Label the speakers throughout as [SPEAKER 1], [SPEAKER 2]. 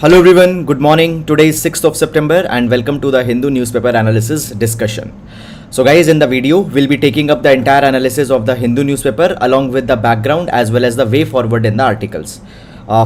[SPEAKER 1] Hello everyone, good morning. Today is 6th of September and welcome to the Hindu newspaper analysis discussion. So guys, in the video, we'll be taking up the entire analysis of the Hindu newspaper along with the background as well as the way forward in the articles.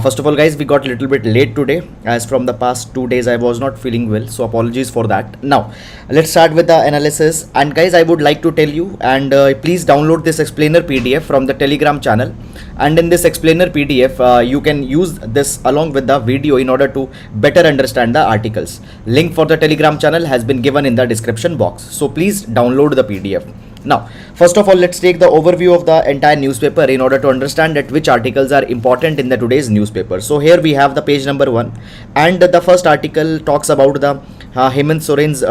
[SPEAKER 1] First of all guys, we got a little bit late today as from the past 2 days I was not feeling well, so apologies for that. Now let's start with the analysis, and guys I would like to tell you, and please download this explainer PDF from the Telegram channel, and in this explainer PDF you can use this along with the video in order to better understand the articles. Link for the Telegram channel has been given in the description box, so please download the PDF. Now, first of all, let's take the overview of the entire newspaper in order to understand that which articles are important in the today's newspaper. So here we have the page number 1, and the first article talks about the Hemant Soren's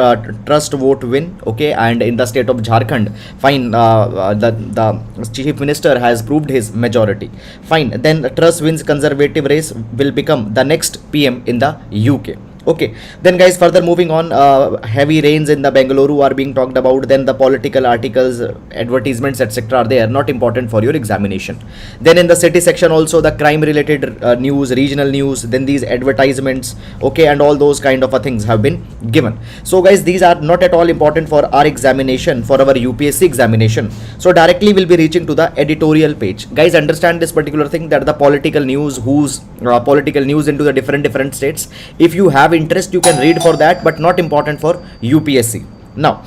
[SPEAKER 1] trust vote win, okay, and in the state of Jharkhand, fine, the chief minister has proved his majority, fine. Then trust wins conservative race, will become the next PM in the UK. Okay, then guys, further moving on, heavy rains in the Bengaluru are being talked about. Then the political articles, advertisements, etc. are there, not important for your examination. Then in the city section also, the crime related news, regional news, then these advertisements, okay, and all those kind of things have been given. So guys, these are not at all important for our examination, for our UPSC examination. So directly we'll be reaching to the editorial page. Guys, understand this particular thing, that the political news, whose political news into the different states. If you have interest, you can read for that, but not important for UPSC. Now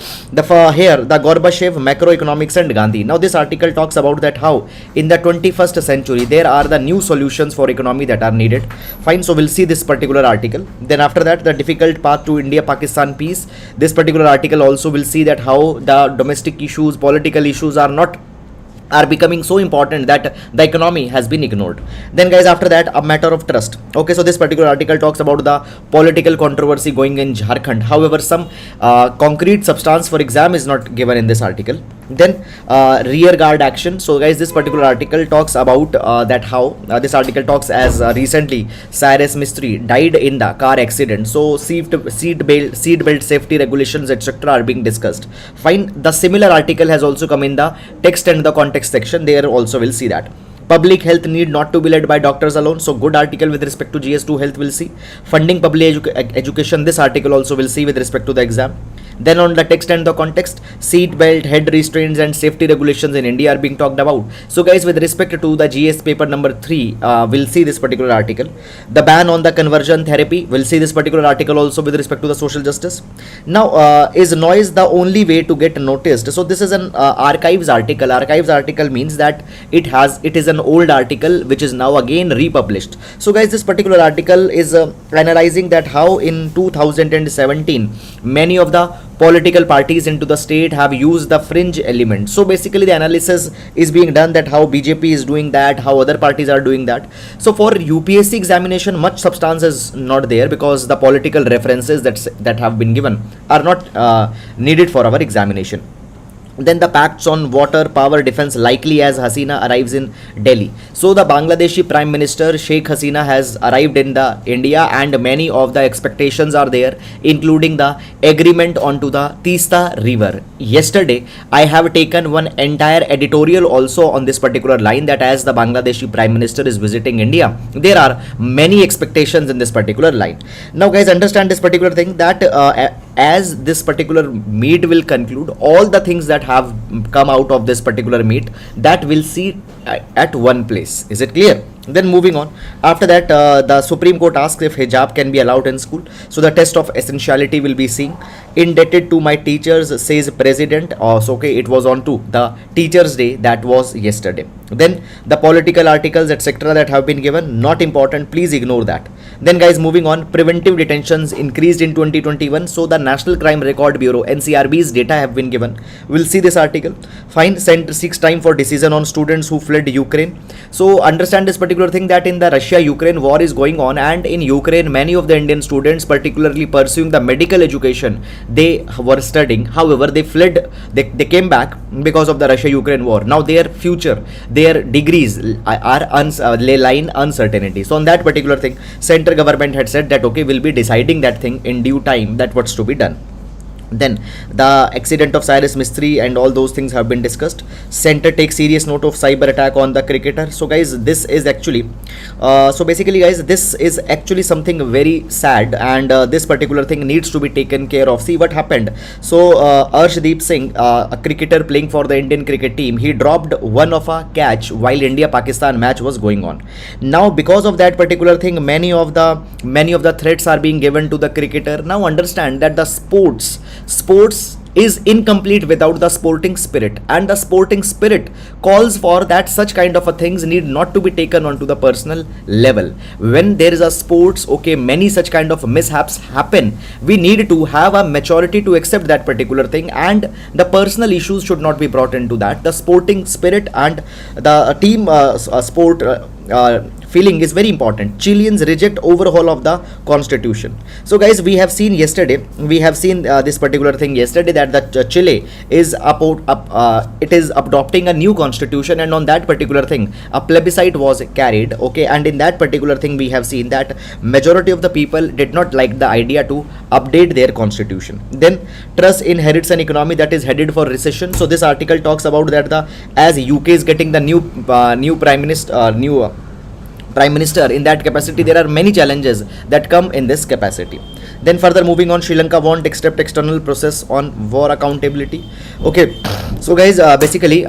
[SPEAKER 1] here the Gorbachev, macroeconomics and Gandhi. Now this article talks about that how in the 21st century there are the new solutions for economy that are needed. Fine, so we'll see this particular article. Then after that, the difficult path to India-Pakistan peace. This particular article also will see that how the domestic issues, political issues are becoming so important that the economy has been ignored. Then guys, after that, a matter of trust. Okay, so this particular article talks about the political controversy going in Jharkhand. However, some concrete substance for exam is not given in this article. Then rear guard action. So guys, this particular article talks about that how this article talks as recently Cyrus Mistry died in the car accident. So seat belt safety regulations etc. are being discussed. Fine. The similar article has also come in the text and the context section. There also will see that public health need not to be led by doctors alone. So good article with respect to GS2 health will see. Funding public education. This article also will see with respect to the exam. Then on the text and the context, seat belt, head restraints and safety regulations in India are being talked about. So guys, with respect to the GS paper number 3, we'll see this particular article. The ban on the conversion therapy, we'll see this particular article also with respect to the social justice. Now, is noise the only way to get noticed? So this is an archives article. Archives article means that it is an old article which is now again republished. So guys, this particular article is analyzing that how in 2017 many of the political parties into the state have used the fringe element. So basically the analysis is being done that how BJP is doing that, how other parties are doing that. So for UPSC examination, much substance is not there because the political references that have been given are not needed for our examination. Then the pacts on water, power, defense likely as Hasina arrives in Delhi. So the Bangladeshi Prime Minister Sheikh Hasina has arrived in the India, and many of the expectations are there, including the agreement onto the Teesta River. Yesterday, I have taken one entire editorial also on this particular line, that as the Bangladeshi Prime Minister is visiting India, there are many expectations in this particular line. Now guys, understand this particular thing, that as this particular meet will conclude, all the things that have come out of this particular meet, that we'll see at one place. Is it clear? Then moving on, after that the Supreme Court asks if hijab can be allowed in school. So the test of essentiality will be seen. Indebted to my teachers, says President. So okay, it was on to the Teachers Day, that was yesterday. Then the political articles etc. that have been given, not important, please ignore that. Then guys, moving on, preventive detentions increased in 2021. So the National Crime Record Bureau NCRB's data have been given. We'll see this article. Fine, sent 6 time for decision on students who fled Ukraine. So understand this particular thing, that in the Russia-Ukraine war is going on, and in Ukraine many of the Indian students, particularly pursuing the medical education, they were studying. However, they fled, they came back because of the Russia-Ukraine war. Now their future, their degrees lie in uncertainty. So on that particular thing, central government had said that okay, we'll be deciding that thing in due time, that what's to be done. Then the accident of Cyrus Mistry and all those things have been discussed. Center takes serious note of cyber attack on the cricketer. So guys, this is actually so basically guys, this is actually something very sad, and this particular thing needs to be taken care of. See what happened. So Arshdeep Singh, a cricketer playing for the Indian cricket team, he dropped one of a catch while India Pakistan match was going on. Now because of that particular thing, many of the threats are being given to the cricketer. Now understand that the sports is incomplete without the sporting spirit, and the sporting spirit calls for that such kind of a things need not to be taken onto the personal level. When there is a sports, okay, many such kind of mishaps happen. We need to have a maturity to accept that particular thing, and the personal issues should not be brought into that. The sporting spirit and the team sport feeling is very important. Chileans reject overhaul of the constitution. So guys, we have seen this particular thing yesterday, that the Chile is it is adopting a new constitution, and on that particular thing a plebiscite was carried, okay, and in that particular thing we have seen that majority of the people did not like the idea to update their constitution. Then Truss inherits an economy that is headed for recession. So this article talks about that as UK is getting the new prime minister, in that capacity there are many challenges that come in this capacity. Then further moving on, Sri Lanka won't accept external process on war accountability. Okay, so guys, basically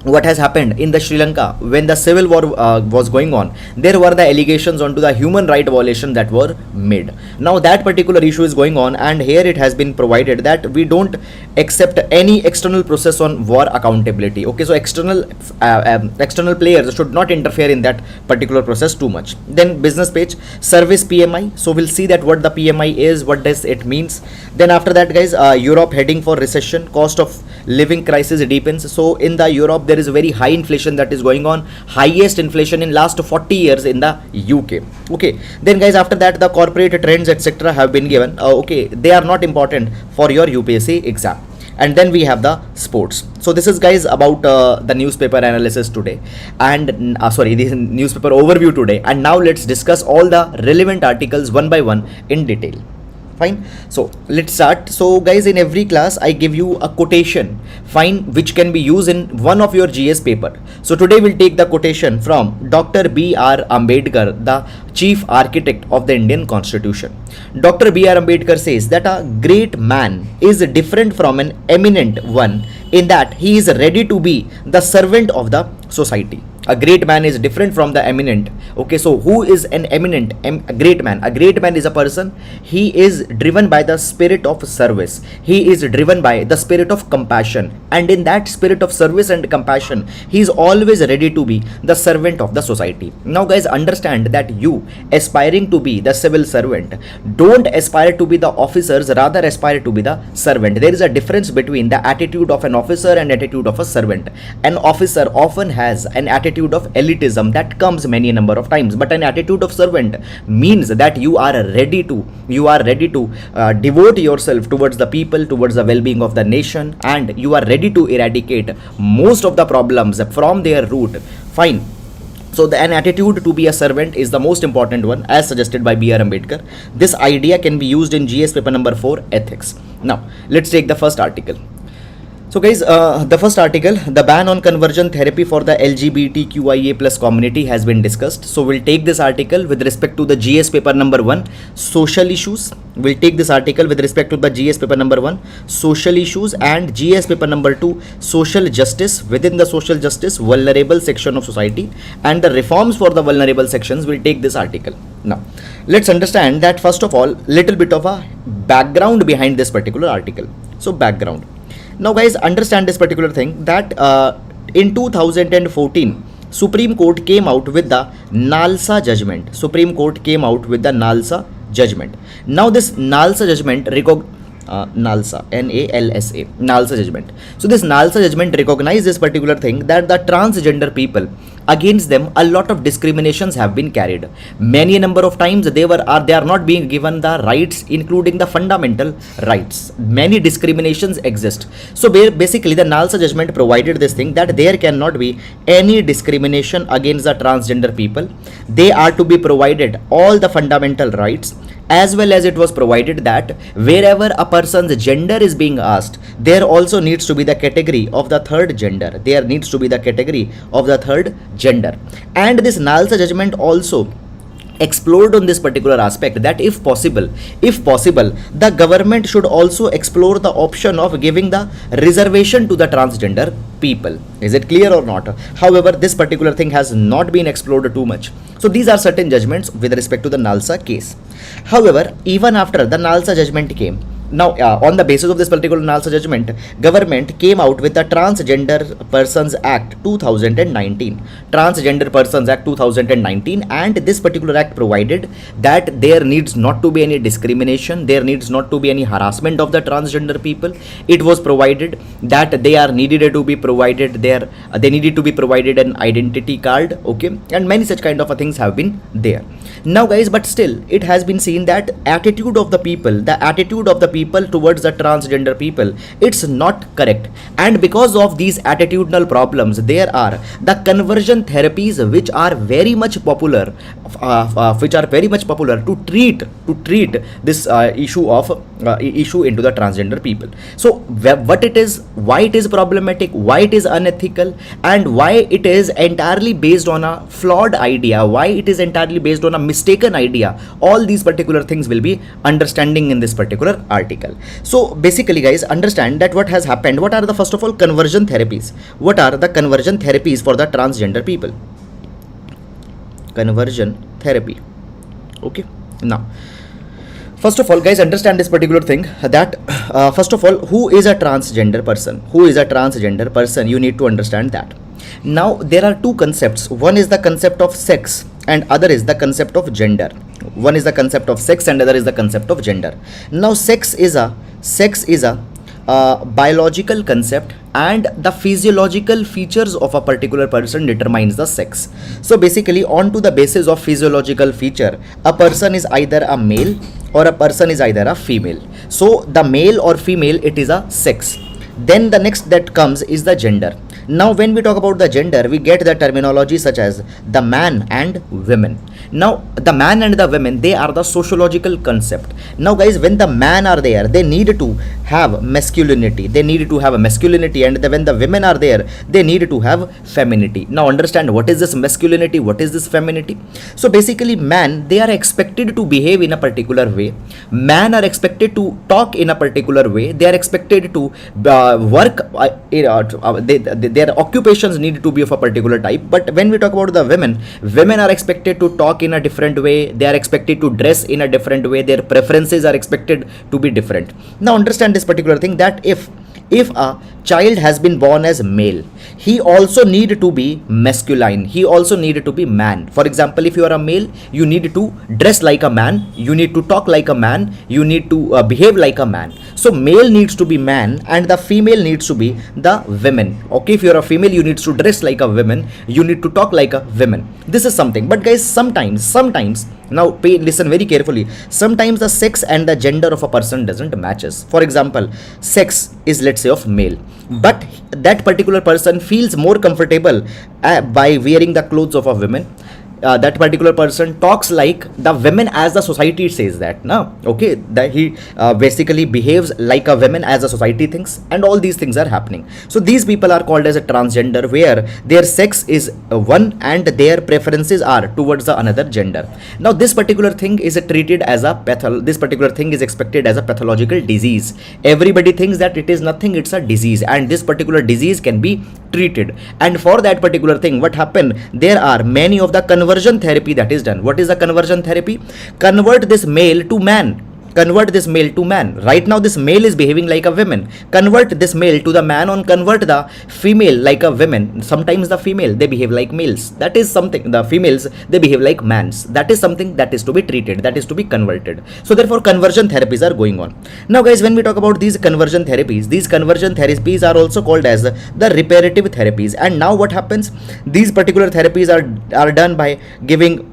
[SPEAKER 1] what has happened in the Sri Lanka when the civil war was going on, there were the allegations onto the human right violation that were made. Now that particular issue is going on, and here it has been provided that we don't accept any external process on war accountability. Okay, so external players should not interfere in that particular process too much. Then business page, service PMI. So we'll see that what the PMI is, what does it means. Then after that guys, Europe heading for recession, cost of living crisis deepens. So in the Europe there is very high inflation that is going on, highest inflation in last 40 years in the UK. Okay, then guys, after that the corporate trends etc have been given. Okay, they are not important for your UPSC exam. And then we have the sports. So this is guys about the newspaper analysis today, and this newspaper overview today. And now let's discuss all the relevant articles one by one in detail. Fine, so let's start. So guys, in every class I give you a quotation, fine, which can be used in one of your GS paper. So today we'll take the quotation from Dr. B.R. Ambedkar, the chief architect of the Indian Constitution. Dr. B.R. Ambedkar says that a great man is different from an eminent one in that he is ready to be the servant of the society. A great man is different from the eminent. Okay, so who is an eminent? A great man. A great man is a person, he is driven by the spirit of service. He is driven by the spirit of compassion. And in that spirit of service and compassion, he is always ready to be the servant of the society. Now guys, understand that you aspiring to be the civil servant, don't aspire to be the officers, rather aspire to be the servant. There is a difference between the attitude of an officer and attitude of a servant. An officer often has an attitude of elitism that comes many number of times, but an attitude of servant means that you are ready to devote yourself towards the people, towards the well-being of the nation, and you are ready to eradicate most of the problems from their root. Fine. So an attitude to be a servant is the most important one, as suggested by B.R. Ambedkar. This idea can be used in GS paper number 4, ethics. Now let's take the first article. So guys, the first article, the ban on conversion therapy for the LGBTQIA plus community has been discussed. So we'll take this article with respect to the GS paper number 1, social issues. We'll take this article with respect to the GS paper number 1, social issues, and GS paper number 2, social justice. Within the social justice, vulnerable section of society and the reforms for the vulnerable sections, we'll take this article. Now let's understand that first of all, little bit of a background behind this particular article. So background. Now guys, understand this particular thing that in 2014 Supreme Court came out with the NALSA judgment. Supreme Court came out with the NALSA judgment. Now this NALSA judgment NALSA, N-A-L-S-A, NALSA judgment. So this NALSA judgment recognizes this particular thing that the transgender people, against them a lot of discriminations have been carried. Many number of times they are not being given the rights, including the fundamental rights. Many discriminations exist. So basically the NALSA judgment provided this thing that there cannot be any discrimination against the transgender people. They are to be provided all the fundamental rights, as well as it was provided that wherever a person's gender is being asked, there also needs to be the category of the third gender. There needs to be the category of the third gender. And this Nalsa judgment also explored on this particular aspect, that if possible, the government should also explore the option of giving the reservation to the transgender people. Is it clear or not? However, this particular thing has not been explored too much. So these are certain judgments with respect to the Nalsa case. However, even after the Nalsa judgment came, now, on the basis of this particular Nalsa judgment, government came out with the Transgender Persons Act 2019. Transgender Persons Act 2019, and this particular act provided that there needs not to be any discrimination, there needs not to be any harassment of the transgender people. It was provided that they needed to be provided they needed to be provided an identity card, okay, and many such kind of things have been there. Now, guys, but still, it has been seen that the attitude of the people towards the transgender people, it's not correct. And because of these attitudinal problems, there are the conversion therapies which are very much popular, to treat this issue into the transgender people. So, what it is, why it is problematic, why it is unethical, and why it is entirely based on a flawed idea, why it is entirely based on a mistaken idea, all these particular things will be understanding in this particular article. So basically, guys, understand that what has happened. What are the, first of all, conversion therapies? What are the conversion therapies for the transgender people? Conversion therapy. Okay. Now, first of all, guys, understand this particular thing, that first of all, who is a transgender person? Who is a transgender person? You need to understand that. Now, there are two concepts. One is the concept of sex and other is the concept of gender. One is the concept of sex and other is the concept of gender. Now, sex is a biological concept, and the physiological features of a particular person determines the sex. So basically, on to the basis of physiological feature, a person is either a male or a person is either a female. So the male or female, it is a sex. Then the next that comes is the gender. Now, when we talk about the gender, we get the terminology such as the man and women. Now, the man and the women, they are the sociological concept. Now, guys, when the man are there, they need to have masculinity. They need to have a masculinity, and when the women are there, they need to have femininity. Now, understand what is this masculinity, what is this femininity. So, basically, man, they are expected to behave in a particular way. Man are expected to talk in a particular way. They are expected to work. Their occupations need to be of a particular type. But when we talk about the women, women are expected to talk in a different way. They are expected to dress in a different way. Their preferences are expected to be different. Now, understand this particular thing, that if a child has been born as male, he also need to be masculine. He also need to be man. For example, if you are a male, you need to dress like a man. You need to talk like a man. You need to behave like a man. So male needs to be man and the female needs to be the women. Okay, if you are a female, you need to dress like a woman. You need to talk like a woman. This is something. But guys, sometimes, now listen very carefully. Sometimes the sex and the gender of a person doesn't matches. For example, sex is, let's say, of male, but that particular person feels more comfortable by wearing the clothes of a woman. That particular person talks like the women as the society says that. Now, okay, that he basically behaves like a woman as a society thinks, and all these things are happening. So these people are called as a transgender, where their sex is one and their preferences are towards the another gender. Now, this particular thing is treated as a this particular thing is expected as a pathological disease. Everybody thinks that it is nothing, it's a disease, and this particular disease can be treated. And for that particular thing, what happened, there are many of the conversion therapy that is done. What is a conversion therapy? Convert this male to man. Convert this male to man. Right now this male is behaving like a woman. Convert this male to the man, or convert the female like a woman. Sometimes the female, they behave like males. That is something. The females, they behave like mans. That is something that is to be treated, that is to be converted. So therefore conversion therapies are going on. Now guys, when we talk about these conversion therapies are also called as the reparative therapies. And now what happens? These particular therapies are done by giving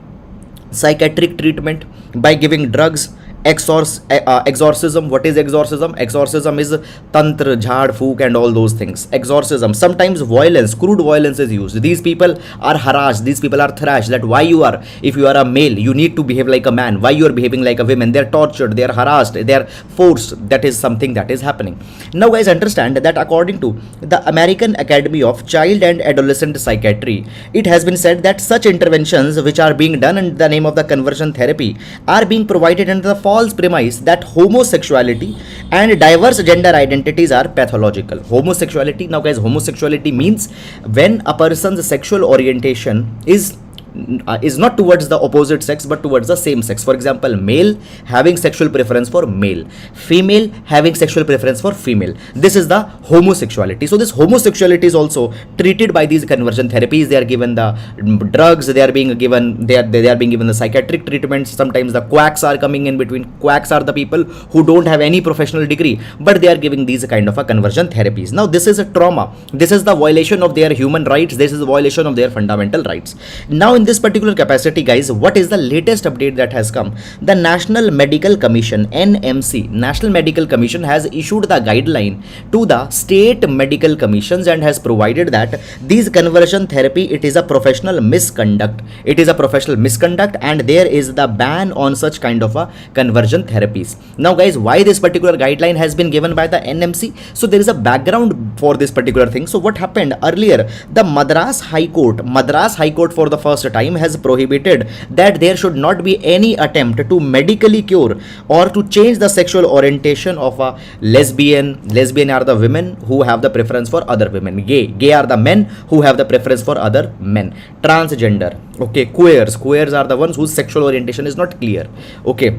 [SPEAKER 1] psychiatric treatment, by giving drugs, Exorcism. What is exorcism? Exorcism is tantra, jhad, fook, and all those things. Exorcism. Sometimes violence, crude violence is used. These people are harassed. These people are thrashed. That why you are, if you are a male, you need to behave like a man. Why you are behaving like a woman? They are tortured. They are harassed. They are forced. That is something that is happening. Now, guys, understand that according to the American Academy of Child and Adolescent Psychiatry, it has been said that such interventions which are being done in the name of the conversion therapy are being provided under the false premise that homosexuality and diverse gender identities are pathological. Homosexuality, now guys, homosexuality means when a person's sexual orientation is not towards the opposite sex but towards the same sex. For example, male having sexual preference for male, female having sexual preference for female. This is the homosexuality. So this homosexuality is also treated by these conversion therapies. They are given the drugs, they are being given the psychiatric treatments. Sometimes the quacks are coming in between. Quacks are the people who don't have any professional degree, but they are giving these kind of a conversion therapies. Now this is a trauma. This is the violation of their human rights. This is a violation of their fundamental rights. Now in this particular capacity, guys, what is the latest update that has come? The National Medical Commission, NMC, National Medical Commission has issued the guideline to the state medical commissions and has provided that these conversion therapy, it is a professional misconduct. It is a professional misconduct and there is the ban on such kind of a conversion therapies. Now guys, why this particular guideline has been given by the NMC? So there is a background for this particular thing. So what happened earlier? The Madras High Court for the first time has prohibited that there should not be any attempt to medically cure or to change the sexual orientation of a lesbian. Lesbian are the women who have the preference for other women. Gay are the men who have the preference for other men. Transgender, okay. Queers are the ones whose sexual orientation is not clear, okay.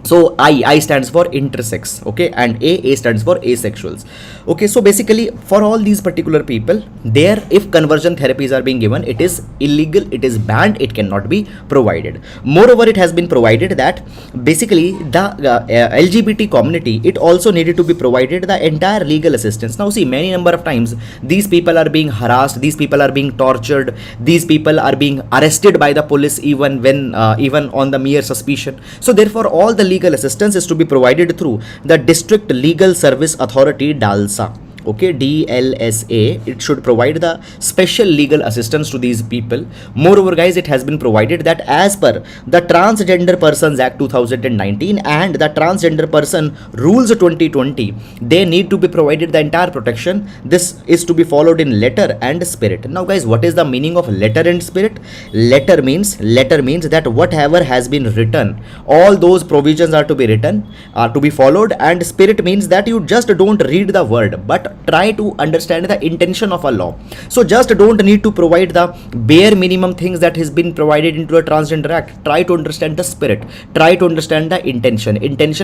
[SPEAKER 1] So I stands for intersex, okay, and A stands for asexuals, okay. So basically for all these particular people, there if conversion therapies are being given, it is illegal, it is banned, it cannot be provided. Moreover, it has been provided that basically the LGBT community, it also needed to be provided the entire legal assistance. Now see, many number of times these people are being harassed, these people are being tortured, these people are being arrested by the police even when even on the mere suspicion. So therefore all the legal assistance is to be provided through the District Legal Service Authority, DALSA. Okay, DLSA, it should provide the special legal assistance to these people. Moreover, guys, it has been provided that as per the Transgender Persons Act 2019 and the Transgender Person Rules 2020, they need to be provided the entire protection. This is to be followed in letter and spirit. Now, guys, what is the meaning of letter and spirit? Letter means that whatever has been written, all those provisions are to be written, are to be followed, and spirit means that you just don't read the word, but try to understand the intention of a law. So just don't need to provide the bare minimum things that has been provided into a transgender act. Try to understand the spirit, try to understand the intention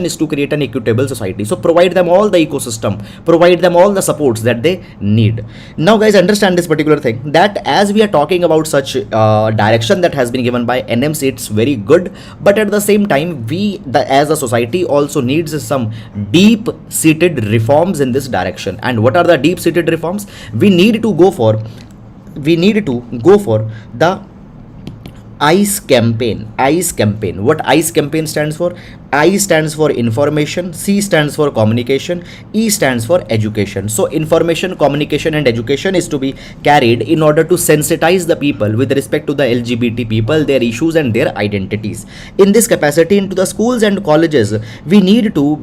[SPEAKER 1] is to create an equitable society. So provide them all the ecosystem, provide them all the supports that they need. Now guys, understand this particular thing, that as we are talking about such direction that has been given by NMC, it's very good, but at the same time we as a society also needs some deep seated reforms in this direction. And what are the deep seated reforms? We need to go for the ICE campaign. What ICE campaign stands for? I stands for information, C stands for communication, E stands for education. So information, communication and education is to be carried in order to sensitize the people with respect to the LGBT people, their issues and their identities. In this capacity, into the schools and colleges, we need to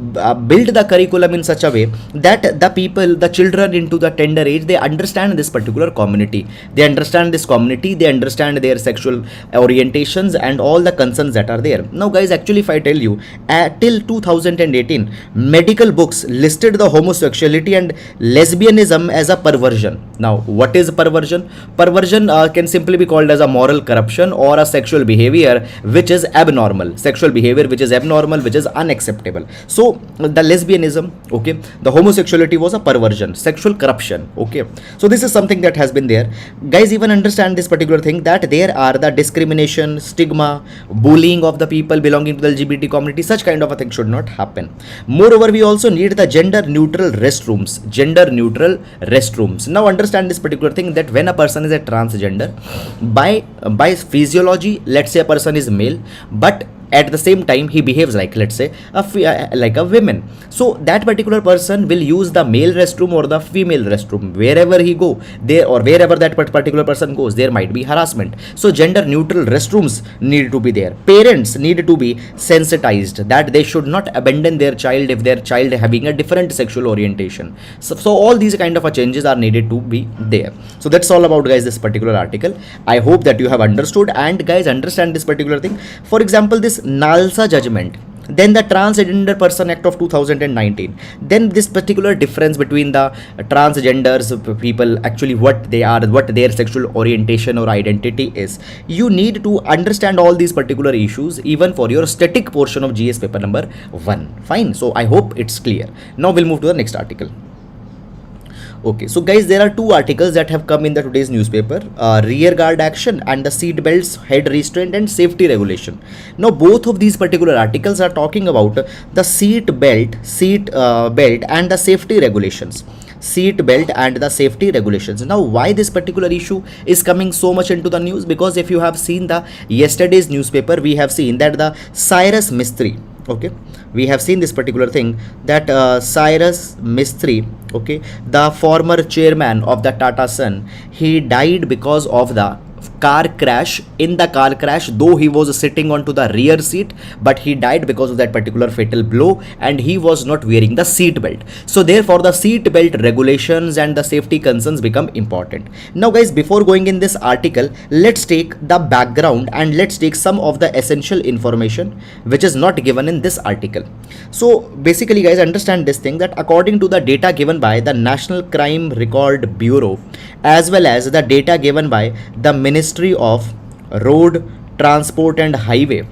[SPEAKER 1] build the curriculum in such a way that the people, the children into the tender age, they understand this particular community. They understand this community, they understand their sexual orientations and all the concerns that are there. Now guys, actually if I tell you, till 2018, medical books listed the homosexuality and lesbianism as a perversion. Now, what is perversion? Perversion can simply be called as a moral corruption or a sexual behavior which is abnormal. Sexual behavior which is abnormal, which is unacceptable. So, the lesbianism, okay, the homosexuality was a perversion, sexual corruption, okay. So, this is something that has been there. Guys, even understand this particular thing, that there are the discrimination, stigma, bullying of the people belonging to the LGBT community. Such kind of a thing should not happen. Moreover, we also need the gender neutral restrooms. Now understand this particular thing, that when a person is a transgender, by physiology, let's say a person is male, but at the same time he behaves like, let's say, like a woman, so that particular person will use the male restroom or the female restroom. Wherever he go there, or wherever that particular person goes, there might be harassment. So gender neutral restrooms need to be there. Parents need to be sensitized that they should not abandon their child if their child having a different sexual orientation. So all these kind of changes are needed to be there. So that's all about, guys, this particular article. I hope that you have understood, and guys, understand this particular thing. For example, this Nalsa judgment, then the Transgender Person Act of 2019, then this particular difference between the transgenders people, actually what they are, what their sexual orientation or identity is. You need to understand all these particular issues even for your static portion of GS paper number 1. Fine. So I hope it's clear. Now we'll move to the next article. Okay, so guys, there are two articles that have come in the today's newspaper, rear guard action and the seat belts, head restraint and safety regulation. Now both of these particular articles are talking about the seat belt and the safety regulations. Seat belt and the safety regulations. Now why this particular issue is coming so much into the news? Because if you have seen the yesterday's newspaper, we have seen that the Cyrus Mistry, okay, we have seen this particular thing, that Cyrus Mistry, okay, the former chairman of the Tata Sun, he died because of the car crash. In the car crash, though he was sitting onto the rear seat, but he died because of that particular fatal blow, and he was not wearing the seat belt. So therefore the seat belt regulations and the safety concerns become important. Now guys, before going in this article, let's take the background and let's take some of the essential information which is not given in this article. So basically, guys, understand this thing, that according to the data given by the National Crime Record Bureau as well as the data given by the Ministry of Road Transport and Highway,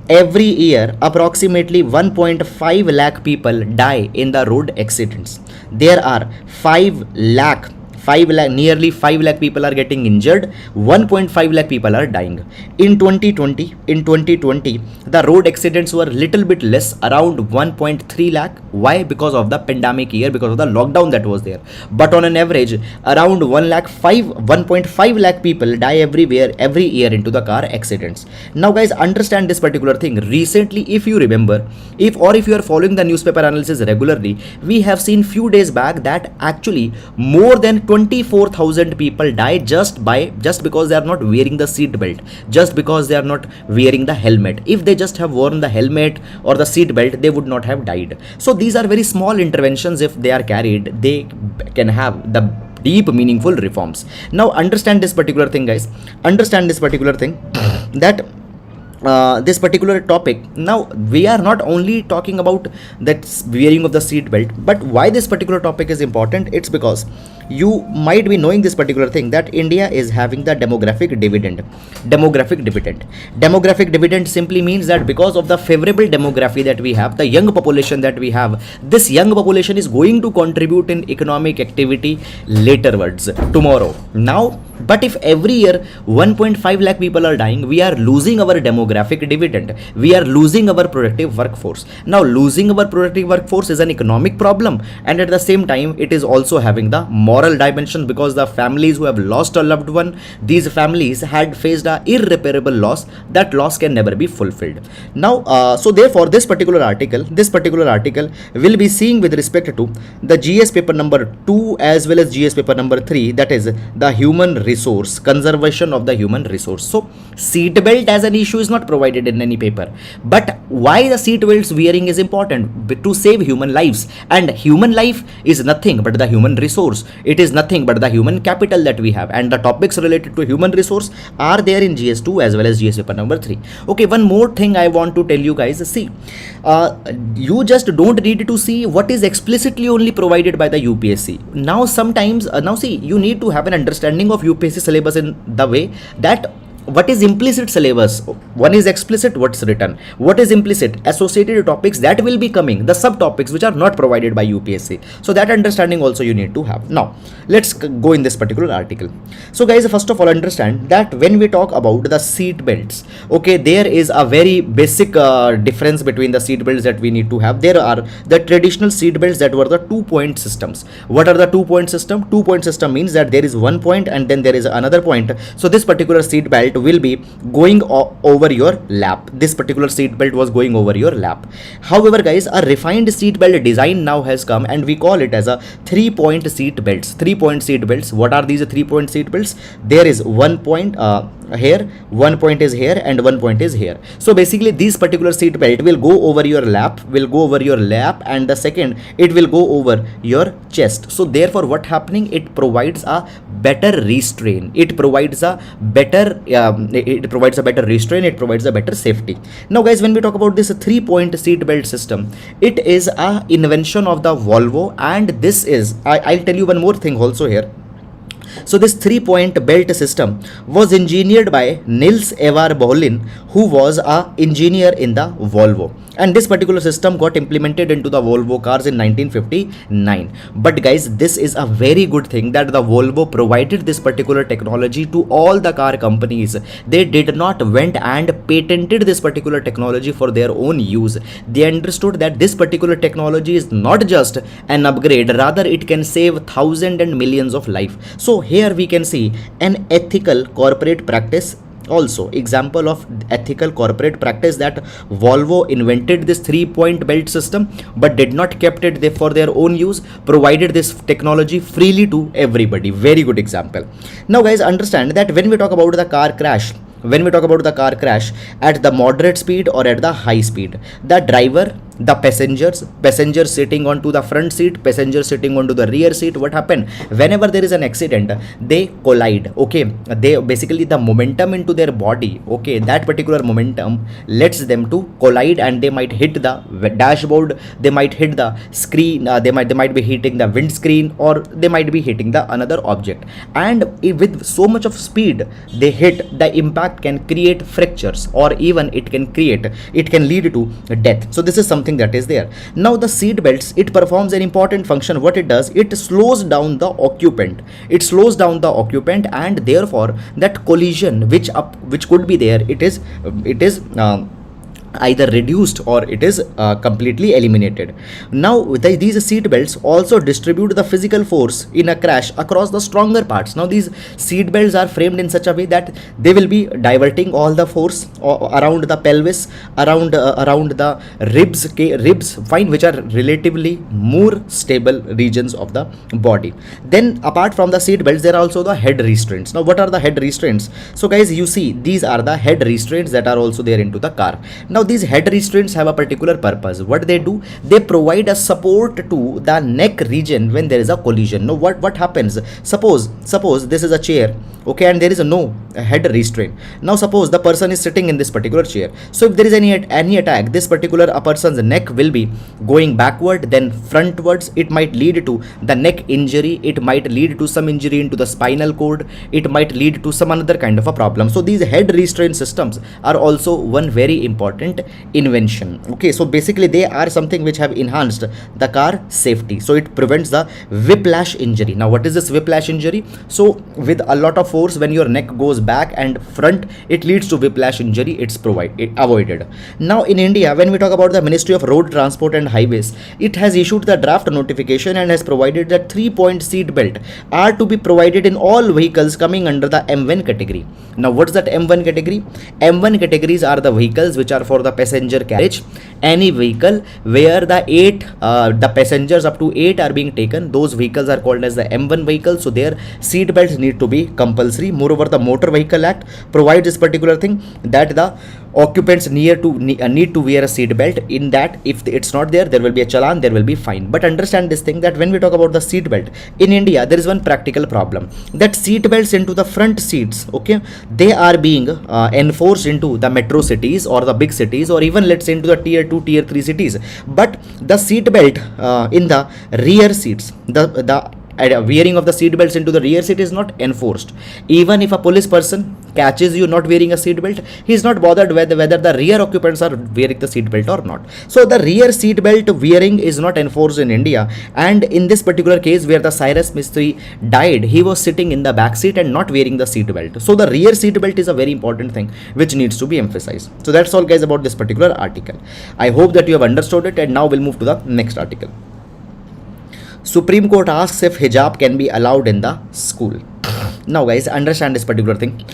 [SPEAKER 1] every year approximately 1.5 lakh people die in the road accidents. There are 5 lakh, nearly 5 lakh people are getting injured, 1.5 lakh people are dying. In 2020, the road accidents were little bit less, around 1.3 lakh. Why? Because of the pandemic year, because of the lockdown that was there. But on an average, around 1.5 lakh people die every year into the car accidents. Now guys, understand this particular thing. Recently, if you remember, if you are following the newspaper analysis regularly, we have seen few days back that actually more than 24,000 people die just because they are not wearing the seat belt, just because they are not wearing the helmet. If they just have worn the helmet or the seat belt, they would not have died. So these are very small interventions. If they are carried, they can have the deep meaningful reforms. Now understand this particular thing, guys. Understand this particular thing, that this particular topic. Now we are not only talking about that wearing of the seat belt, but why this particular topic is important, it's because you might be knowing this particular thing, that India is having the demographic dividend. Demographic dividend simply means that because of the favorable demography that we have, the young population that we have, this young population is going to contribute in economic activity laterwards, tomorrow. Now, but if every year 1.5 lakh people are dying, we are losing our demographic dividend. We are losing our productive workforce. Now, losing our productive workforce is an economic problem, and at the same time, it is also having the moral dimension, because the families who have lost a loved one, these families had faced a irreparable loss. That loss can never be fulfilled. Now, so therefore, this particular article will be seeing with respect to the GS paper number 2 as well as GS paper number 3, that is the human resource, conservation of the human resource. So seat belt as an issue is not provided in any paper, but why the seat belts wearing is important? To save human lives, and human life is nothing but the human resource. It is nothing but the human capital that we have, and the topics related to human resource are there in GS2 as well as GS paper number 3. Okay, one more thing I want to tell you guys. See, you just don't need to see what is explicitly only provided by the UPSC. Now sometimes, now see, you need to have an understanding of UPSC syllabus in the way that what is implicit syllabus, one is explicit, what's written, what is implicit, associated topics that will be coming, the subtopics which are not provided by UPSC. So that understanding also you need to have. Now let's go in this particular article. So guys, first of all, understand that when we talk about the seat belts, okay, there is a very basic difference between the seat belts that we need to have. There are the traditional seat belts that were the 2-point systems. What are the 2-point system? 2-point system means that there is one point and then there is another point. So this particular seat belt belt will be going over your lap. This particular seat belt was going over your lap. However, guys, a refined seat belt design now has come, and we call it as a 3-point seat belts. 3-point seat belts. What are these 3-point seat belts? There is 1 point here, 1 point is here, and 1 point is here. So basically this particular seat belt will go over your lap, and the second, it will go over your chest. So therefore what happening, it provides a better restraint, it provides a better restraint, it provides a better safety. Now guys, when we talk about this 3-point seat belt system, it is a invention of the Volvo, and this is, I'll tell you one more thing also here. So this 3-point belt system was engineered by Nils Evar Bohlin, who was an engineer in the Volvo, and this particular system got implemented into the Volvo cars in 1959. But guys, this is a very good thing that the Volvo provided this particular technology to all the car companies. They did not went and patented this particular technology for their own use. They understood that this particular technology is not just an upgrade, rather it can save thousands and millions of lives. So here we can see an ethical corporate practice. Also example of ethical corporate practice, that Volvo invented this 3-point belt system but did not kept it there for their own use, provided this technology freely to everybody. Very good example. Now guys, understand that when we talk about the car crash, at the moderate speed or at the high speed, the driver, the passengers sitting onto the front seat, passengers sitting onto the rear seat, what happened, whenever there is an accident, they collide. Okay, they basically, the momentum into their body, okay, that particular momentum lets them to collide, and they might hit the dashboard, they might hit the screen, they might be hitting the windscreen, or they might be hitting the another object, and with so much of speed they hit, the impact can create fractures, or even it can lead to death. So this is something that is there. Now the seat belts, it performs an important function. What it does, it slows down the occupant, and therefore that collision which could be there, it is either reduced or it is completely eliminated. Now these seat belts also distribute the physical force in a crash across the stronger parts. Now these seat belts are framed in such a way that they will be diverting all the force around the pelvis, around the ribs, fine, which are relatively more stable regions of the body. Then apart from the seat belts, there are also the head restraints. Now what are the head restraints? So guys, you see, these are the head restraints that are also there into the car. Now these head restraints have a particular purpose. What they do, they provide a support to the neck region when there is a collision. Now what happens, suppose this is a chair, okay, and there is no head restraint. Now suppose the person is sitting in this particular chair, so if there is any attack, this particular a person's neck will be going backward, then frontwards. It might lead to the neck injury, it might lead to some injury into the spinal cord, it might lead to some another kind of a problem. So these head restraint systems are also one very important invention. Okay, so basically they are something which have enhanced the car safety, so it prevents the whiplash injury. Now what is this whiplash injury? So with a lot of force, when your neck goes back and front, it leads to whiplash injury. It's avoided. Now in India, when we talk about the Ministry of Road Transport and Highways, it has issued the draft notification and has provided that 3-point seat belt are to be provided in all vehicles coming under the M1 category. Now what's that M1 category? M1 categories are the vehicles which are for the passenger carriage. Any vehicle where the passengers up to 8 are being taken, those vehicles are called as the M1 vehicles. So their seat belts need to be compulsory. Moreover, the Motor Vehicle Act provides this particular thing, that the occupants need to wear a seat belt. In that, if it's not there, there will be a challan, there will be fine. But understand this thing, that when we talk about the seat belt in India, there is one practical problem, that seat belts into the front seats, okay, they are being enforced into the metro cities or the big cities, or even let's say into the tier 2, tier 3 cities. But the seat belt in the rear seats, the wearing of the seat belts into the rear seat is not enforced. Even if a police person catches you not wearing a seat belt, he is not bothered whether the rear occupants are wearing the seat belt or not. So the rear seat belt wearing is not enforced in India, and in this particular case where the Cyrus Mistry died, he was sitting in the back seat and not wearing the seat belt. So the rear seat belt is a very important thing which needs to be emphasized. So that's all guys about this particular article. I hope that you have understood it, and now we'll move to the next article. Supreme Court asks if hijab can be allowed in the school. Now guys, understand this particular thing.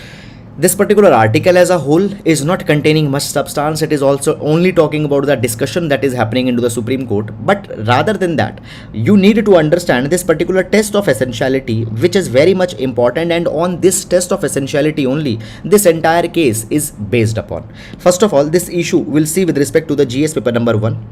[SPEAKER 1] This particular article as a whole is not containing much substance. It is also only talking about the discussion that is happening into the Supreme Court. But rather than that, you need to understand this particular test of essentiality, which is very much important, and on this test of essentiality only this entire case is based upon. First of all, this issue we'll see with respect to the GS paper number 1.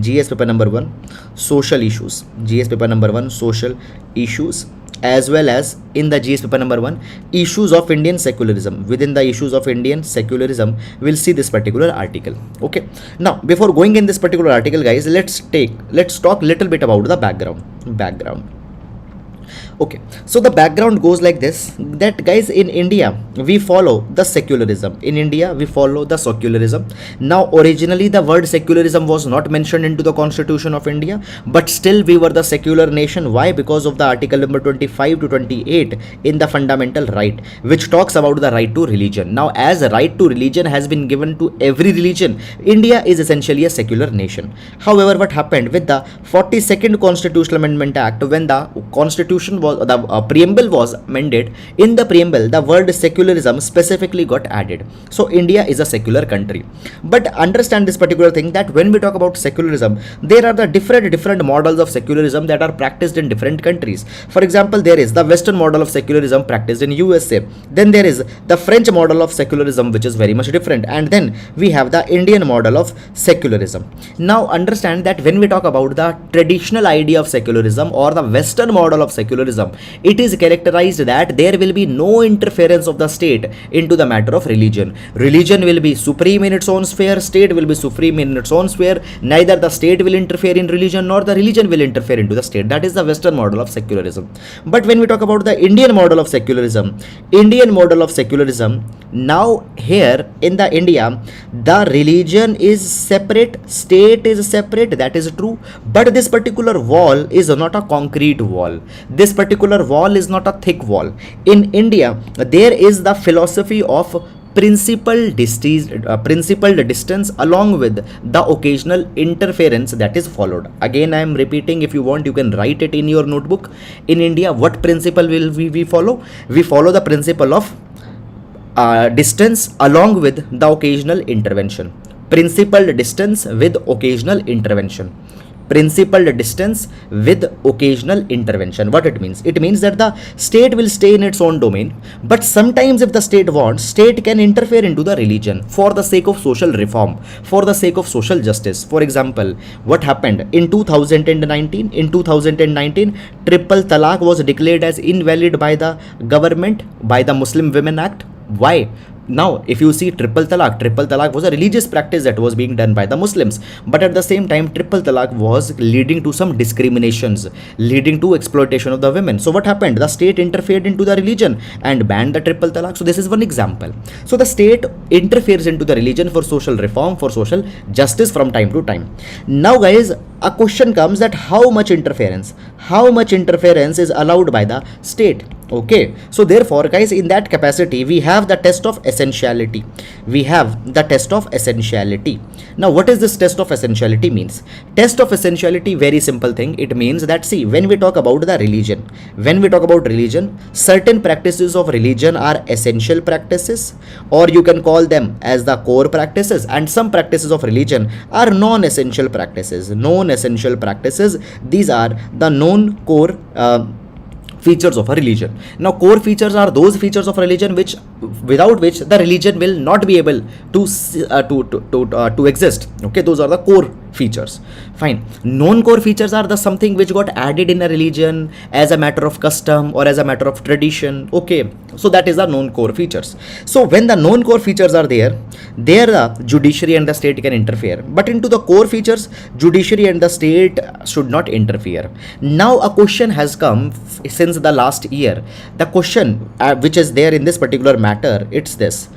[SPEAKER 1] GS paper number 1, social issues. GS paper number 1, social issues, as well as in the GS paper number 1, issues of Indian secularism. Within the issues of Indian secularism, we'll see this particular article. Okay. Now, before going in this particular article, guys, let's talk little bit about the background. Okay, so the background goes like this, that guys, in India we follow the secularism. Now originally the word secularism was not mentioned into the Constitution of India, but still we were the secular nation. Why? Because of the article number 25 to 28 in the fundamental right, which talks about the right to religion. Now as a right to religion has been given to every religion, India is essentially a secular nation. However, what happened with the 42nd Constitutional Amendment Act, when the constitution was the preamble was amended, in the preamble the word secularism specifically got added. So India is a secular country. But understand this particular thing, that when we talk about secularism, there are the different models of secularism that are practiced in different countries. For example, there is the Western model of secularism practiced in USA. Then there is the French model of secularism, which is very much different. And then we have the Indian model of secularism. Now understand that when we talk about the traditional idea of secularism or the Western model of secularism, it is characterized that there will be no interference of the state into the matter of religion. Religion will be supreme in its own sphere, state will be supreme in its own sphere. Neither the state will interfere in religion nor the religion will interfere into the state. That is the Western model of secularism. But when we talk about the Indian model of secularism, now here in the India, the religion is separate, state is separate, that is true, but this particular wall is not a concrete wall. This particular wall is not a thick wall. In India, there is the philosophy of principled distance along with the occasional interference that is followed. Again, I am repeating, if you want you can write it in your notebook. In India, what principle will we follow? We follow the principle of distance along with the occasional intervention. Principled distance with occasional intervention. Principled distance with occasional intervention. What it means? It means that the state will stay in its own domain, but sometimes if the state wants, state can interfere into the religion for the sake of social reform, for the sake of social justice. For example, what happened in 2019? In 2019, triple talaq was declared as invalid by the government, by the Muslim Women Act. Why? Now, if you see triple talaq was a religious practice that was being done by the Muslims, but at the same time, triple talaq was leading to some discriminations, leading to exploitation of the women. So what happened? The state interfered into the religion and banned the triple talaq. So this is one example. So the state interferes into the religion for social reform, for social justice from time to time. Now guys, a question comes that how much interference is allowed by the state? Okay, so therefore guys, in that capacity we have the test of essentiality. Now what is this test of essentiality means? Test of essentiality, very simple thing. It means that, see, when we talk about the religion, certain practices of religion are essential practices, or you can call them as the core practices, and some practices of religion are non-essential practices. These are the non-core features of a religion. Now core features are those features of religion which without which the religion will not be able to exist. Okay, those are the core features. Fine. Non-core features are the something which got added in a religion as a matter of custom or as a matter of tradition. Okay, so that is the non-core features. So when the non-core features are there the judiciary and the state can interfere, but into the core features, judiciary and the state should not interfere. Now a question has come since the last year. The question which is there in this particular matter, it's this.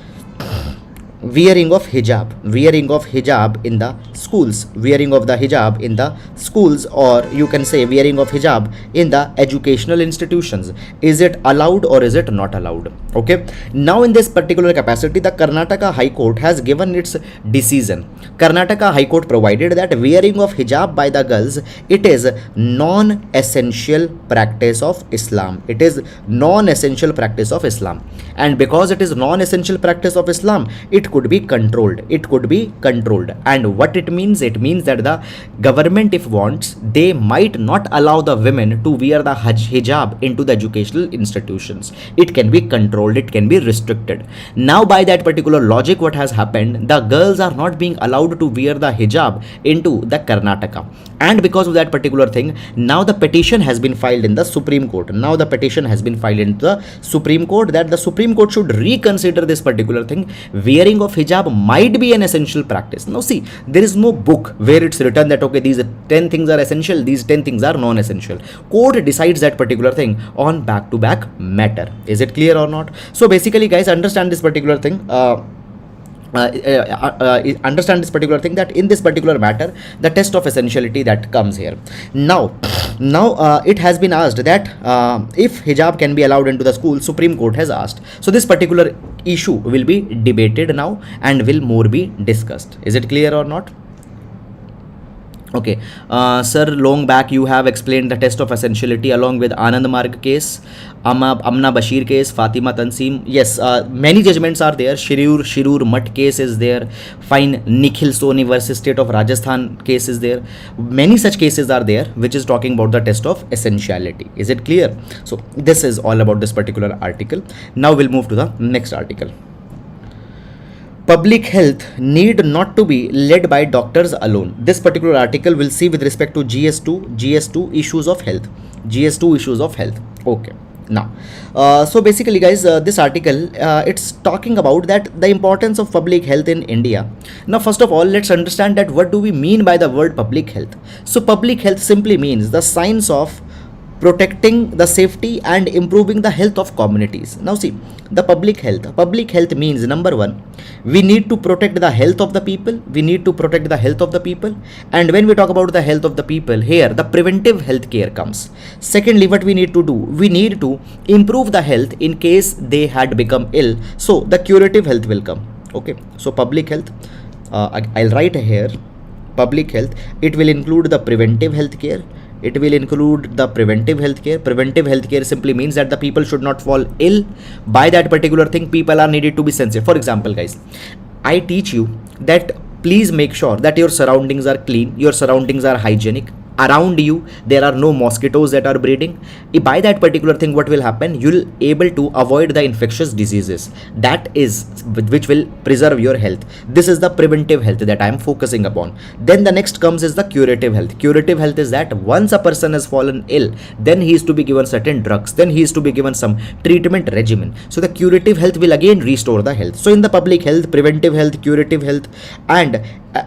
[SPEAKER 1] wearing of hijab in the schools, wearing of the hijab in the schools, or you can say wearing of hijab in the educational institutions. Is it allowed or is it not allowed? Okay, now in this particular capacity, the Karnataka High Court has given its decision. Karnataka High Court provided that wearing of hijab by the girls, it is non-essential practice of Islam. It is non-essential practice of Islam, and because it is non-essential practice of Islam, it could be controlled. It could be controlled. And what it means? It means that the government, if wants, they might not allow the women to wear the hijab into the educational institutions. It can be controlled. It can be restricted. Now, by that particular logic, what has happened? The girls are not being allowed to wear the hijab into the Karnataka. And because of that particular thing, now the petition has been filed in the Supreme Court. Now the petition has been filed in the Supreme Court that the Supreme Court should reconsider this particular thing. Wearing of hijab might be an essential practice. Now see, there is no book where it's written that okay, these 10 things are essential, these 10 things are non-essential. Court decides that particular thing on back-to-back matter. Is it clear or not? So basically, guys, understand this particular thing. Understand this particular thing, that in this particular matter, the test of essentiality that comes here. Now it has been asked that if hijab can be allowed into the school. Supreme Court has asked. So this particular issue will be debated now and will more be discussed. Is it clear or not? Okay, sir, long back you have explained the test of essentiality along with Anand Marg case, Amna Bashir case, Fatima Tanseem. Yes, many judgments are there. Shirur Mutt case is there. Fine, Nikhil Soni versus State of Rajasthan case is there. Many such cases are there which is talking about the test of essentiality. Is it clear? So this is all about this particular article. Now we'll move to the next article. Public health need not to be led by doctors alone. This particular article will see with respect to GS2 issues of health. GS2 issues of health. Okay. Now, so basically, guys, this article, it's talking about that the importance of public health in India. Now, first of all, let's understand that what do we mean by the word public health. So public health simply means the science of protecting the safety and improving the health of communities. Now see, the public health means, number one, we need to protect the health of the people. We need to protect the health of the people. And when we talk about the health of the people, here the preventive health care comes. Secondly, what we need to do, we need to improve the health in case they had become ill. So the curative health will come. Okay, so public health, I'll write here, public health, it will include the preventive health care. It will include the preventive health care. Preventive health care simply means that the people should not fall ill. By that particular thing, people are needed to be sensitive. For example, guys, I teach you that please make sure that your surroundings are clean, your surroundings are hygienic. Around you, there are no mosquitoes that are breeding. By that particular thing, what will happen? You'll able to avoid the infectious diseases. That is which will preserve your health. This is the preventive health that I am focusing upon. Then the next comes is the curative health. Curative health is that once a person has fallen ill, then he is to be given certain drugs. Then he is to be given some treatment regimen. So the curative health will again restore the health. So in the public health, preventive health, curative health, and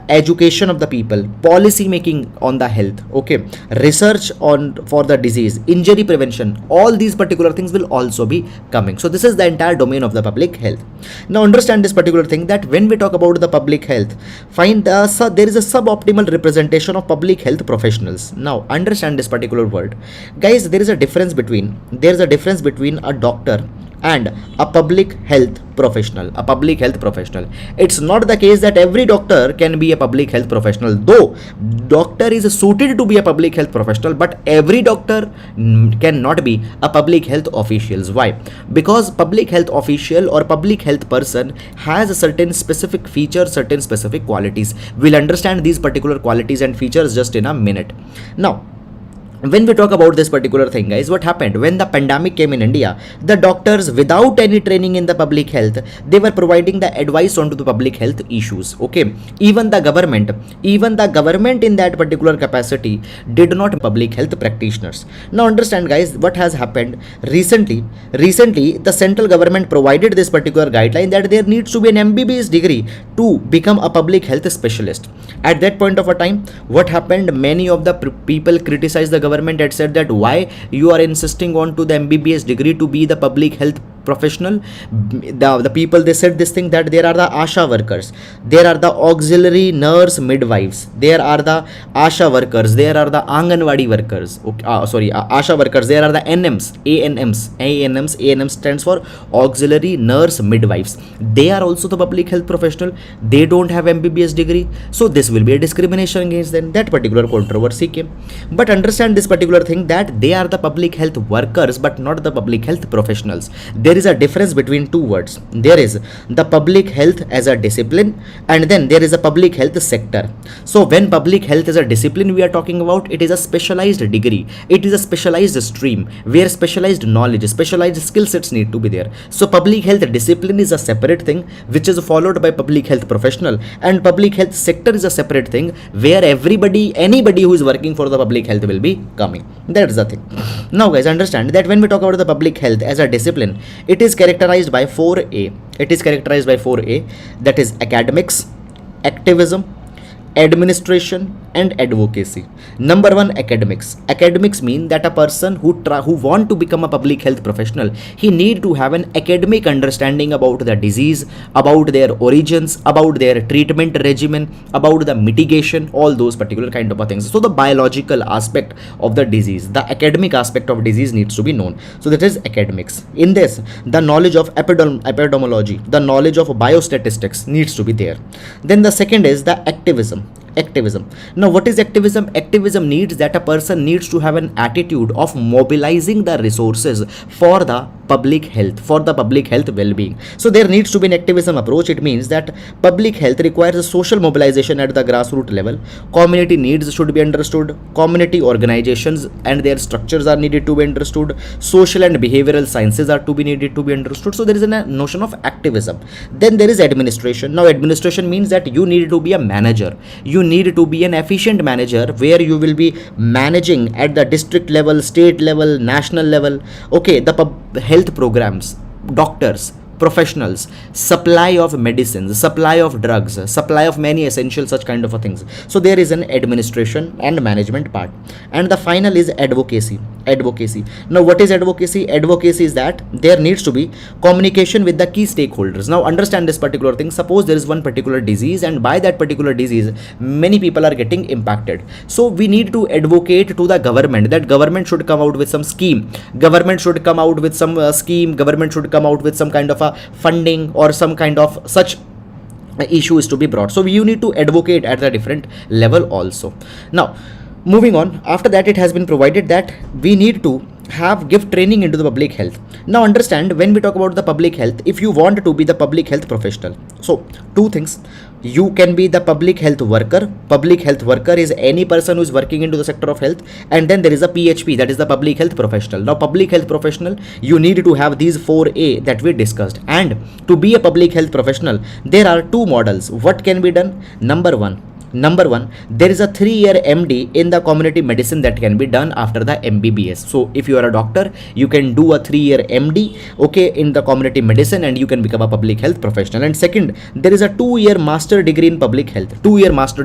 [SPEAKER 1] education of the people, policy making on the health, okay, research on for the disease, injury prevention, all these particular things will also be coming. So this is the entire domain of the public health. Now understand this particular thing, that when we talk about the public health, find there is a suboptimal representation of public health professionals. Now understand this particular word, guys. There is a difference between a doctor and a public health professional. It's not the case that every doctor can be a public health professional, though doctor is suited to be a public health professional, but every doctor cannot be a public health official. Why? Because public health official or public health person has a certain specific features, certain specific qualities. We'll understand these particular qualities and features just in a minute. Now when we talk about this particular thing, guys, what happened when the pandemic came in India? The doctors, without any training in the public health, they were providing the advice onto the public health issues. Okay, even the government in that particular capacity did not public health practitioners. Now understand, guys, what has happened recently. The central government provided this particular guideline that there needs to be an MBBS degree to become a public health specialist. At that point of a time, what happened? Many of the people criticized the government and said that why you are insisting on to the MBBS degree to be the public health professional. The people, they said this thing, that there are the ASHA workers, there are the auxiliary nurse midwives, there are the ASHA workers, there are the Anganwadi workers, okay, ASHA workers, there are the ANMs stands for auxiliary nurse midwives. They are also the public health professional. They don't have MBBS degree, so this will be a discrimination against them. That particular controversy came. But understand this particular thing, that they are the public health workers but not the public health professionals. There is a difference between two words. There is the public health as a discipline, and then there is a public health sector. So when public health is a discipline we are talking about, it is a specialized degree, it is a specialized stream where specialized knowledge, specialized skill sets need to be there. So public health discipline is a separate thing which is followed by public health professional, and public health sector is a separate thing where anybody who is working for the public health will be coming. That's the thing. Now guys, understand that when we talk about the public health as a discipline, it is characterized by 4A. It is characterized by 4A, that is academics, activism, administration and advocacy. Number one, academics. Academics mean that a person who want to become a public health professional, he need to have an academic understanding about the disease, about their origins, about their treatment regimen, about the mitigation, all those particular kind of things. So the biological aspect of the disease, the academic aspect of disease needs to be known. So that is academics. In this, the knowledge of epidemiology, the knowledge of biostatistics needs to be there. Then the second is the activism. Now what is activism? Activism needs that a person needs to have an attitude of mobilizing the resources for the public health well-being. So there needs to be an activism approach. It means that public health requires a social mobilization at the grassroots level. Community needs should be understood. Community organizations and their structures are needed to be understood. Social and behavioral sciences are to be needed to be understood. So there is a notion of activism. Then there is administration. Now administration means that you need to be a manager. You need to be an efficient manager where you will be managing at the district level, state level, national level. Okay, the health programs, doctors, professionals, supply of medicines, supply of drugs, supply of many essential such kind of things. So there is an administration and management part. And the final is advocacy. Now what is advocacy? Advocacy is that there needs to be communication with the key stakeholders. Now understand this particular thing. Suppose there is one particular disease, and by that particular disease many people are getting impacted. So we need to advocate to the government that government should come out with some scheme, government should come out with some government should come out with some kind of a funding or some kind of such issue is to be brought. So you need to advocate at the different level also. Now moving on, after that it has been provided that we need to give training into the public health. Now understand, when we talk about the public health, if you want to be the public health professional, so two things: you can be the public health worker. Public health worker is any person who is working into the sector of health, and then there is a PHP, that is the public health professional. Now public health professional, you need to have these 4A that we discussed. And to be a public health professional, there are two models. What can be done? Number one, there is a 3-year MD in the community medicine that can be done after the MBBS. So if you are a doctor, you can do a 3-year MD, okay, in the community medicine, and you can become a public health professional. And second, there is a 2-year master degree in public health, and this 2-year master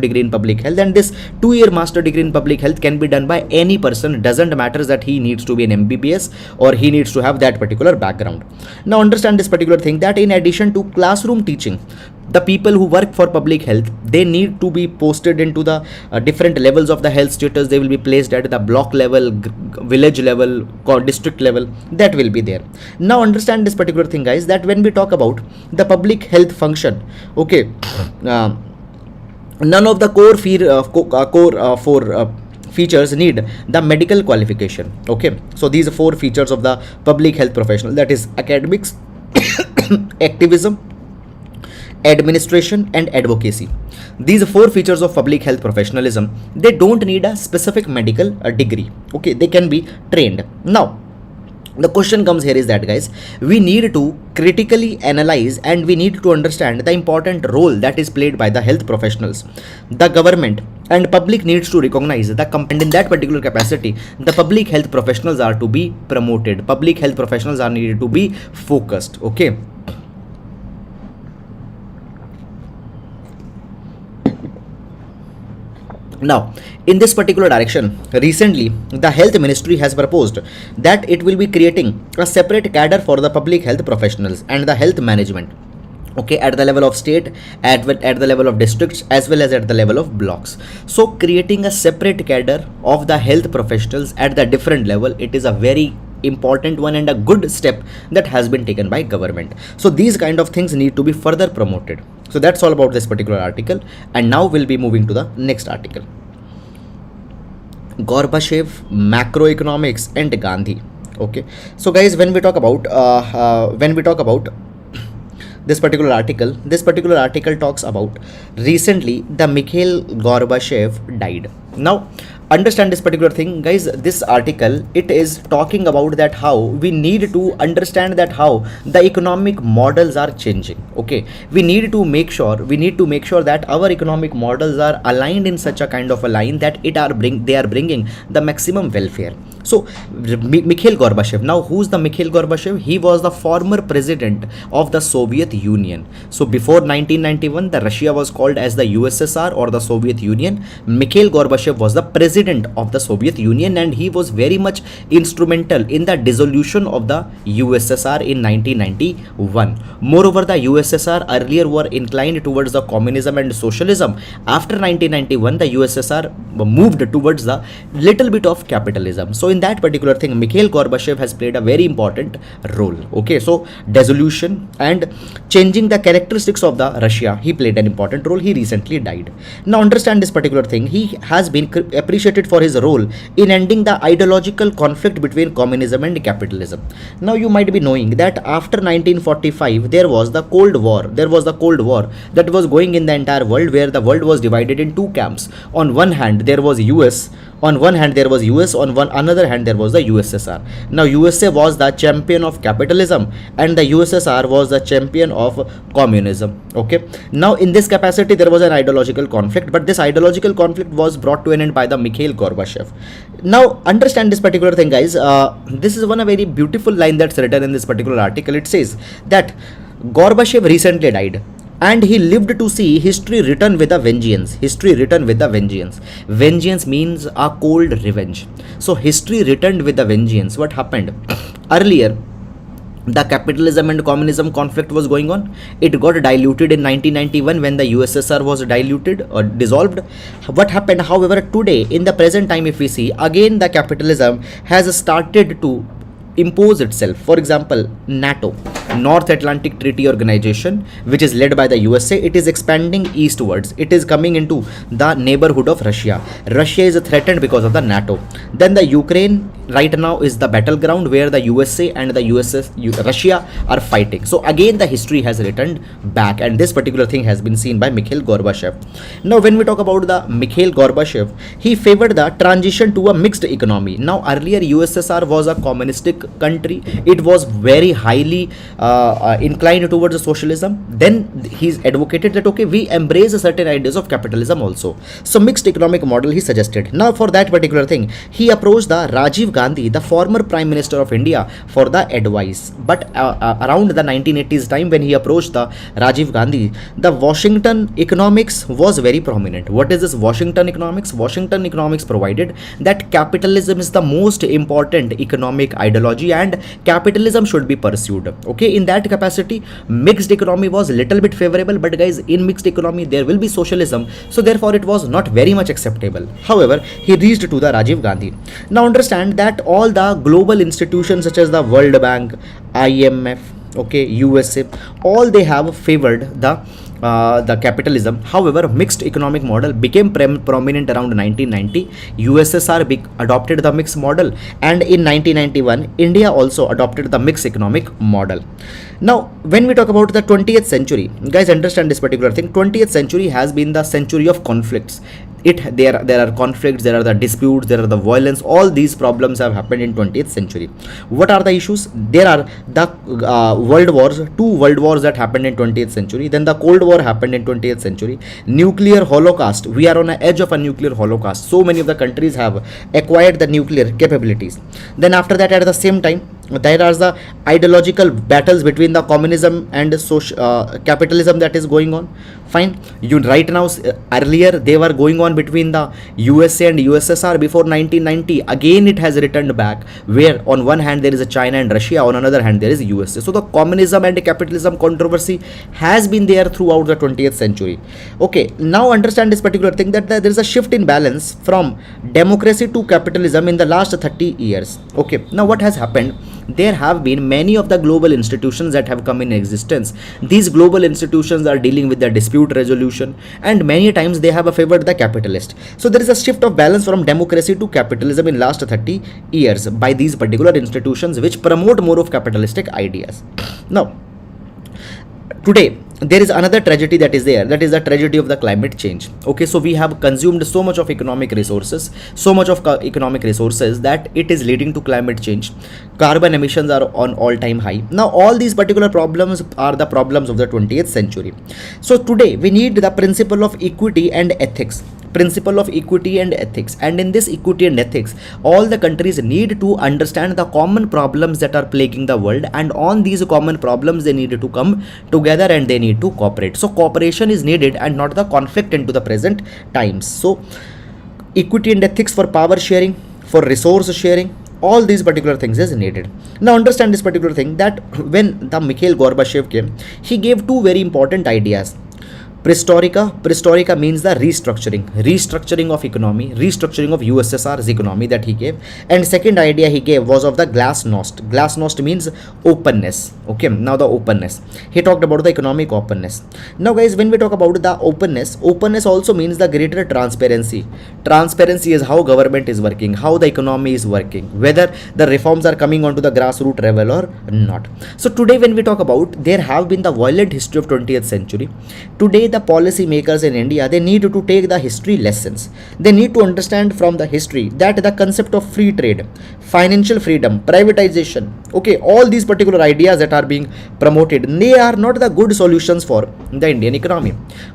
[SPEAKER 1] degree in public health can be done by any person. It doesn't matter that he needs to be an MBBS or he needs to have that particular background. Now understand this particular thing, that in addition to classroom teaching, the people who work for public health, they need to be posted into the different levels of the health status. They will be placed at the block level, village level, district level, that will be there. Now understand this particular thing, guys, that when we talk about the public health function, okay, none of the core features need the medical qualification. Okay, so these are 4 features of the public health professional, that is academics, activism, administration and advocacy. These 4 features of public health professionalism, they don't need a specific medical degree. Okay, they can be trained. Now the question comes here is that, guys, we need to critically analyze and we need to understand the important role that is played by the health professionals. The government and public needs to recognize and in that particular capacity, the public health professionals are to be promoted. Public health professionals are needed to be focused. Okay. Now, in this particular direction, recently the health ministry has proposed that it will be creating a separate cadre for the public health professionals and the health management, okay, at the level of state, at the level of districts, as well as at the level of blocks. So creating a separate cadre of the health professionals at the different level, it is a very important one and a good step that has been taken by government. So these kind of things need to be further promoted. So that's all about this particular article, and now we'll be moving to the next article. Gorbachev, macroeconomics and Gandhi. Okay, so guys, when we talk about this particular article talks about recently the Mikhail Gorbachev died. Now understand this particular thing, guys. This article, it is talking about that how we need to understand that how the economic models are changing. Okay, we need to make sure that our economic models are aligned in such a kind of a line that they are bringing the maximum welfare. So Mikhail Gorbachev, now who's the Mikhail Gorbachev? He was the former president of the Soviet Union. So before 1991, the Russia was called as the USSR or the Soviet Union. Mikhail Gorbachev was the president of the Soviet Union, and he was very much instrumental in the dissolution of the USSR in 1991. Moreover, the USSR earlier were inclined towards the communism and socialism. After 1991, the USSR moved towards the little bit of capitalism. So in that particular thing, Mikhail Gorbachev has played a very important role. Okay, so dissolution and changing the characteristics of the Russia, he played an important role. He recently died. Now understand this particular thing. He has been appreciated for his role in ending the ideological conflict between communism and capitalism. Now you might be knowing that after 1945 there was the Cold War. There was the Cold War that was going in the entire world, where the world was divided in two camps. On one hand there was US, on one hand there was US, on one another hand there was the USSR. Now USA was the champion of capitalism and the USSR was the champion of communism. Okay, now in this capacity there was an ideological conflict, but this ideological conflict was brought to an end by the Mikhail Gorbachev. Now understand this particular thing, guys. This is one a very beautiful line that's written in this particular article. It says that Gorbachev recently died, and he lived to see history written with a vengeance. History written with a vengeance. Vengeance means a cold revenge. So history written with a vengeance. What happened? Earlier, the capitalism and communism conflict was going on. It got diluted in 1991 when the USSR was diluted or dissolved. What happened, however, today in the present time, if we see, again the capitalism has started to impose itself. For example, NATO, North Atlantic Treaty Organization, which is led by the USA, it is expanding eastwards. It is coming into the neighborhood of Russia. Russia is threatened because of the NATO. Then the Ukraine right now is the battleground where the USA and the Russia are fighting. So again the history has returned back, and this particular thing has been seen by Mikhail Gorbachev. Now when we talk about the Mikhail Gorbachev, he favored the transition to a mixed economy. Now earlier USSR was a communistic country. It was very highly inclined towards socialism. Then he's advocated that okay, we embrace certain ideas of capitalism also. So mixed economic model he suggested. Now for that particular thing, he approached the Rajiv Gandhi, the former Prime Minister of India, for the advice. But around the 1980s time, when he approached the Rajiv Gandhi, the Washington economics was very prominent. What is this Washington economics? Washington economics provided that capitalism is the most important economic ideology and capitalism should be pursued. Okay, in that capacity, mixed economy was little bit favorable, but guys, in mixed economy there will be socialism, so therefore it was not very much acceptable. However, he reached to the Rajiv Gandhi. Now understand that all the global institutions such as the World Bank, IMF, okay, USA, all they have favored the capitalism. However, mixed economic model became prominent around 1990. USSR adopted the mixed model, and in 1991 India also adopted the mixed economic model. Now when we talk about the 20th century, guys, understand this particular thing. 20th century has been the century of conflicts. There are conflicts, there are the disputes, there are the violence. All these problems have happened in 20th century. What are the issues? There are the world wars, two world wars that happened in 20th century. Then the Cold War happened in 20th century. Nuclear holocaust. We are on the edge of a nuclear holocaust. So many of the countries have acquired the nuclear capabilities. Then after that, at the same time, There are the ideological battles between the communism and capitalism that is going on. Fine, you right now, earlier they were going on between the USA and USSR before 1990. Again it has returned back, where on one hand there is a China and Russia, on another hand there is USA. So the communism and capitalism controversy has been there throughout the 20th century. Okay, now understand this particular thing, that there is a shift in balance from democracy to capitalism in the last 30 years. Okay, now what has happened? There have been many of the global institutions that have come in existence. These global institutions are dealing with the dispute resolution, and many times they have favored the capitalist. So there is a shift of balance from democracy to capitalism in last 30 years by these particular institutions which promote more of capitalistic ideas. Now, today there is another tragedy that is there, that is the tragedy of the climate change. Okay, so we have consumed so much of economic resources that it is leading to climate change. Carbon emissions are on all-time high. Now all these particular problems are the problems of the 20th century. So today we need the principle of equity and ethics. And in this equity and ethics, all the countries need to understand the common problems that are plaguing the world, and on these common problems they need to come together and they need to cooperate. So cooperation is needed and not the conflict into the present times. So equity and ethics for power sharing, for resource sharing, all these particular things is needed. Now understand this particular thing, that when the Mikhail Gorbachev came, he gave two very important ideas. Perestroika means the restructuring of economy, restructuring of USSR's economy that he gave. And second idea he gave was of the glasnost means openness. Okay, now the openness, he talked about the economic openness. Now guys, when we talk about the openness also means the greater transparency. Transparency is how government is working, how the economy is working, whether the reforms are coming onto the grassroots level or not. So today when we talk about, there have been the violent history of 20th century. Today the policy makers in India, they need to take the history lessons. They need to understand from the history that the concept of free trade, financial freedom, privatization, okay, all these particular ideas that are being promoted, they are not the good solutions for the Indian economy.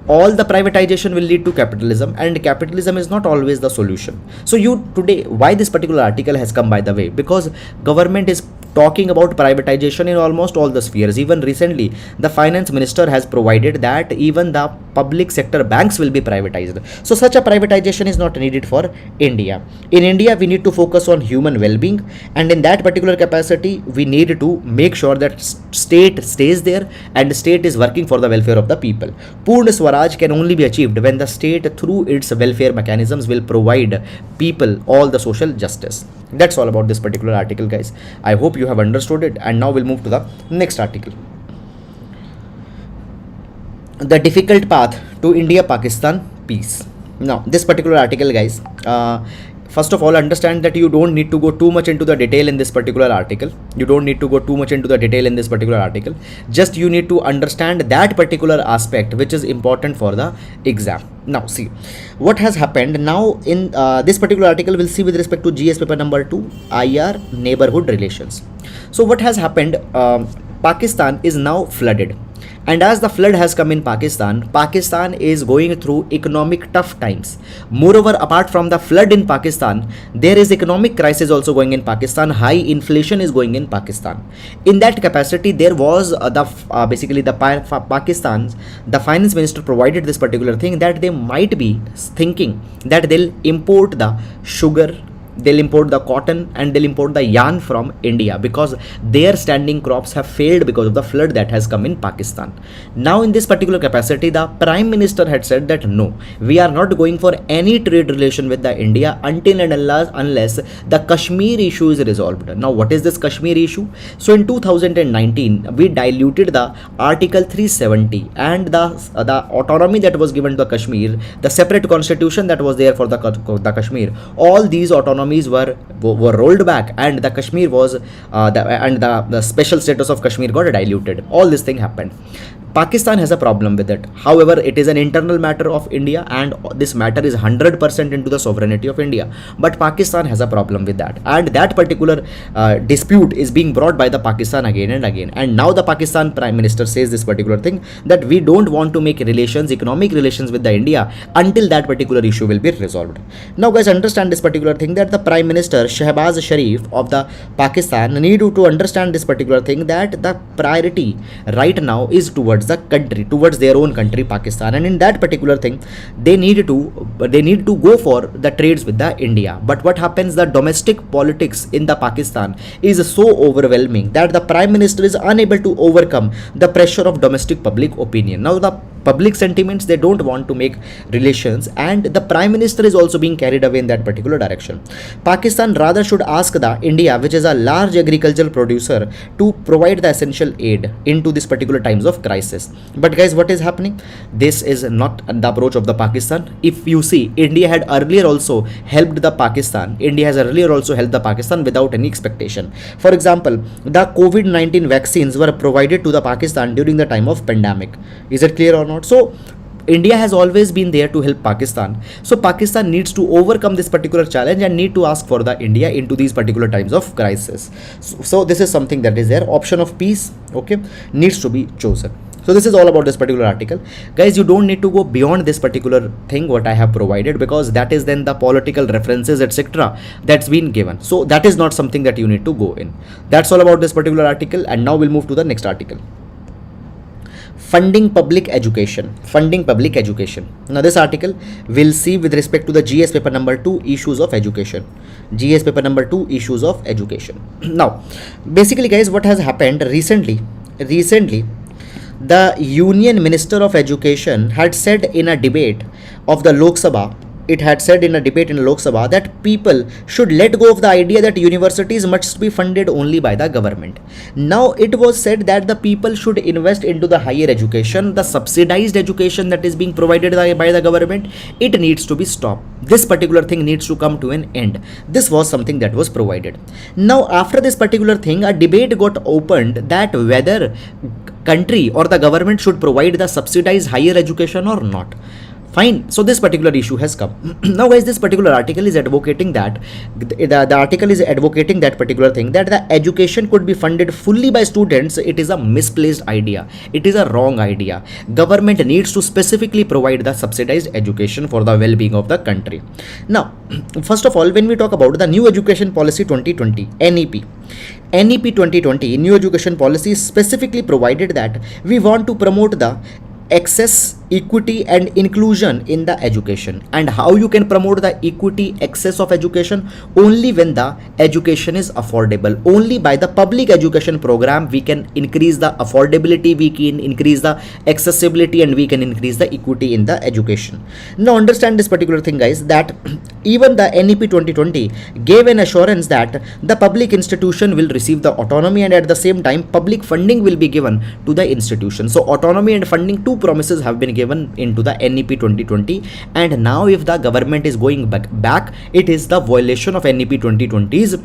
[SPEAKER 1] All the privatization will lead to capitalism, and capitalism is not always the solution. So today, why this particular article has come, by the way, because government is talking about privatization in almost all the spheres. Even recently, the finance minister has provided that even the public sector banks will be privatized. So such a privatization is not needed for India. In India, we need to focus on human well-being, and in that particular capacity, we need to make sure that state stays there and state is working for the welfare of the people. Purna Swaraj can only be achieved when the state, through its welfare mechanisms, will provide people all the social justice. That's all about this particular article, guys. I hope you have understood it, and now we'll move to the next article. The difficult path to India-Pakistan peace. Now, this particular article, guys, first of all, understand that you don't need to go too much into the detail in this particular article. Just you need to understand that particular aspect which is important for the exam. Now, see what has happened now in this particular article. We'll see with respect to GS paper number 2, IR, neighborhood relations. So what has happened? Pakistan is now flooded. And as the flood has come in Pakistan, Pakistan is going through economic tough times. Moreover, apart from the flood in Pakistan, there is economic crisis also going in Pakistan. High inflation is going in Pakistan. In that capacity, there was Pakistan's, the finance minister provided this particular thing, that they might be thinking that they'll import the sugar, they'll import the cotton, and they'll import the yarn from India, because their standing crops have failed because of the flood that has come in Pakistan. Now in this particular capacity, the Prime Minister had said that no, we are not going for any trade relation with the India until and unless the Kashmir issue is resolved. Now what is this Kashmir issue? So in 2019, we diluted the Article 370 and the autonomy that was given to the Kashmir, the separate constitution that was there for the Kashmir. All these autonomies were rolled back, and the Kashmir was the special status of Kashmir got diluted. All this thing happened. Pakistan has a problem with it. However, it is an internal matter of India, and this matter is 100% into the sovereignty of India. But Pakistan has a problem with that, and that particular dispute is being brought by the Pakistan again and again. And now the Pakistan Prime Minister says this particular thing, that we don't want to make relations, economic relations with the India until that particular issue will be resolved. Now guys, understand this particular thing, that the Prime Minister Shehbaz Sharif of the Pakistan need to understand this particular thing, that the priority right now is towards the country, towards their own country, Pakistan, and in that particular thing they need to go for the trades with the India. But what happens, the domestic politics in the Pakistan is so overwhelming that the Prime Minister is unable to overcome the pressure of domestic public opinion. Now the public sentiments, they don't want to make relations, and the Prime Minister is also being carried away in that particular direction. Pakistan rather should ask the India, which is a large agricultural producer, to provide the essential aid into this particular times of crisis. But guys, what is happening? This is not the approach of the Pakistan. If you see, India had earlier also helped the Pakistan. India has earlier also helped the Pakistan without any expectation. For example, the COVID-19 vaccines were provided to the Pakistan during the time of pandemic. Is it clear or not? So India has always been there to help Pakistan. So Pakistan needs to overcome this particular challenge and need to ask for the India into these particular times of crisis. So this is something that is there. Option of peace, okay, needs to be chosen. So this is all about this particular article. Guys, you don't need to go beyond this particular thing what I have provided, because that is then the political references, etc. that's been given. So that is not something that you need to go in. That's all about this particular article, and now we'll move to the next article. Funding public education. Funding public education. Now this article will see with respect to the GS paper number 2 issues of education. GS paper number 2 issues of education. Now basically guys, what has happened recently, the Union Minister of Education had said in a debate of the Lok Sabha, that people should let go of the idea that universities must be funded only by the government. Now it was said that the people should invest into the higher education, the subsidized education that is being provided by the government. It needs to be stopped. This particular thing needs to come to an end. This was something that was provided. Now after this particular thing, a debate got opened that whether country or the government should provide the subsidized higher education or not. Fine. So this particular issue has come. Now guys, this particular article is advocating that the article is advocating that particular thing, that the education could be funded fully by students. It is a misplaced idea. It is a wrong idea. Government needs to specifically provide the subsidized education for the well-being of the country. Now, first of all, when we talk about the new education policy 2020, NEP 2020, new education policy specifically provided that we want to promote the access, equity and inclusion in the education. And how you can promote the equity, access of education? Only when the education is affordable. Only by the public education program we can increase the affordability, we can increase the accessibility, and we can increase the equity in the education. Now understand this particular thing guys, that even the NEP 2020 gave an assurance that the public institution will receive the autonomy, and at the same time public funding will be given to the institution. So autonomy and funding, two promises have been given into the NEP 2020, and now if the government is going back, it is the violation of NEP 2020's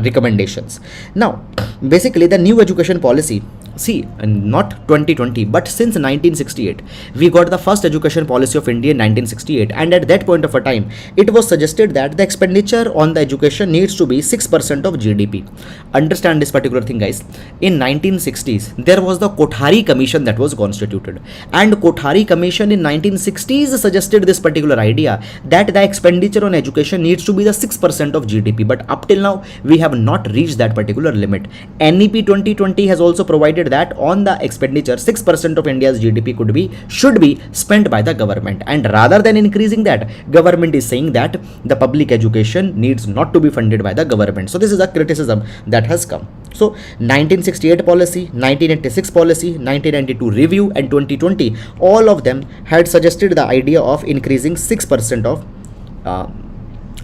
[SPEAKER 1] recommendations. Now basically the new education policy, see, not 2020 but since 1968 we got the first education policy of India in 1968, and at that point of a time it was suggested that the expenditure on the education needs to be 6% of GDP. Understand this particular thing guys. In 1960s there was the Kothari Commission that was constituted, and Kothari Commission in 1960s suggested this particular idea that the expenditure on education needs to be the 6% of GDP, but up till now we have not reached that particular limit. NEP 2020 has also provided that on the expenditure 6% of India's GDP should be spent by the government, and rather than increasing that, government is saying that the public education needs not to be funded by the government. So this is a criticism that has come. So 1968 policy, 1986 policy, 1992 review and 2020, all of them had suggested the idea of increasing 6% of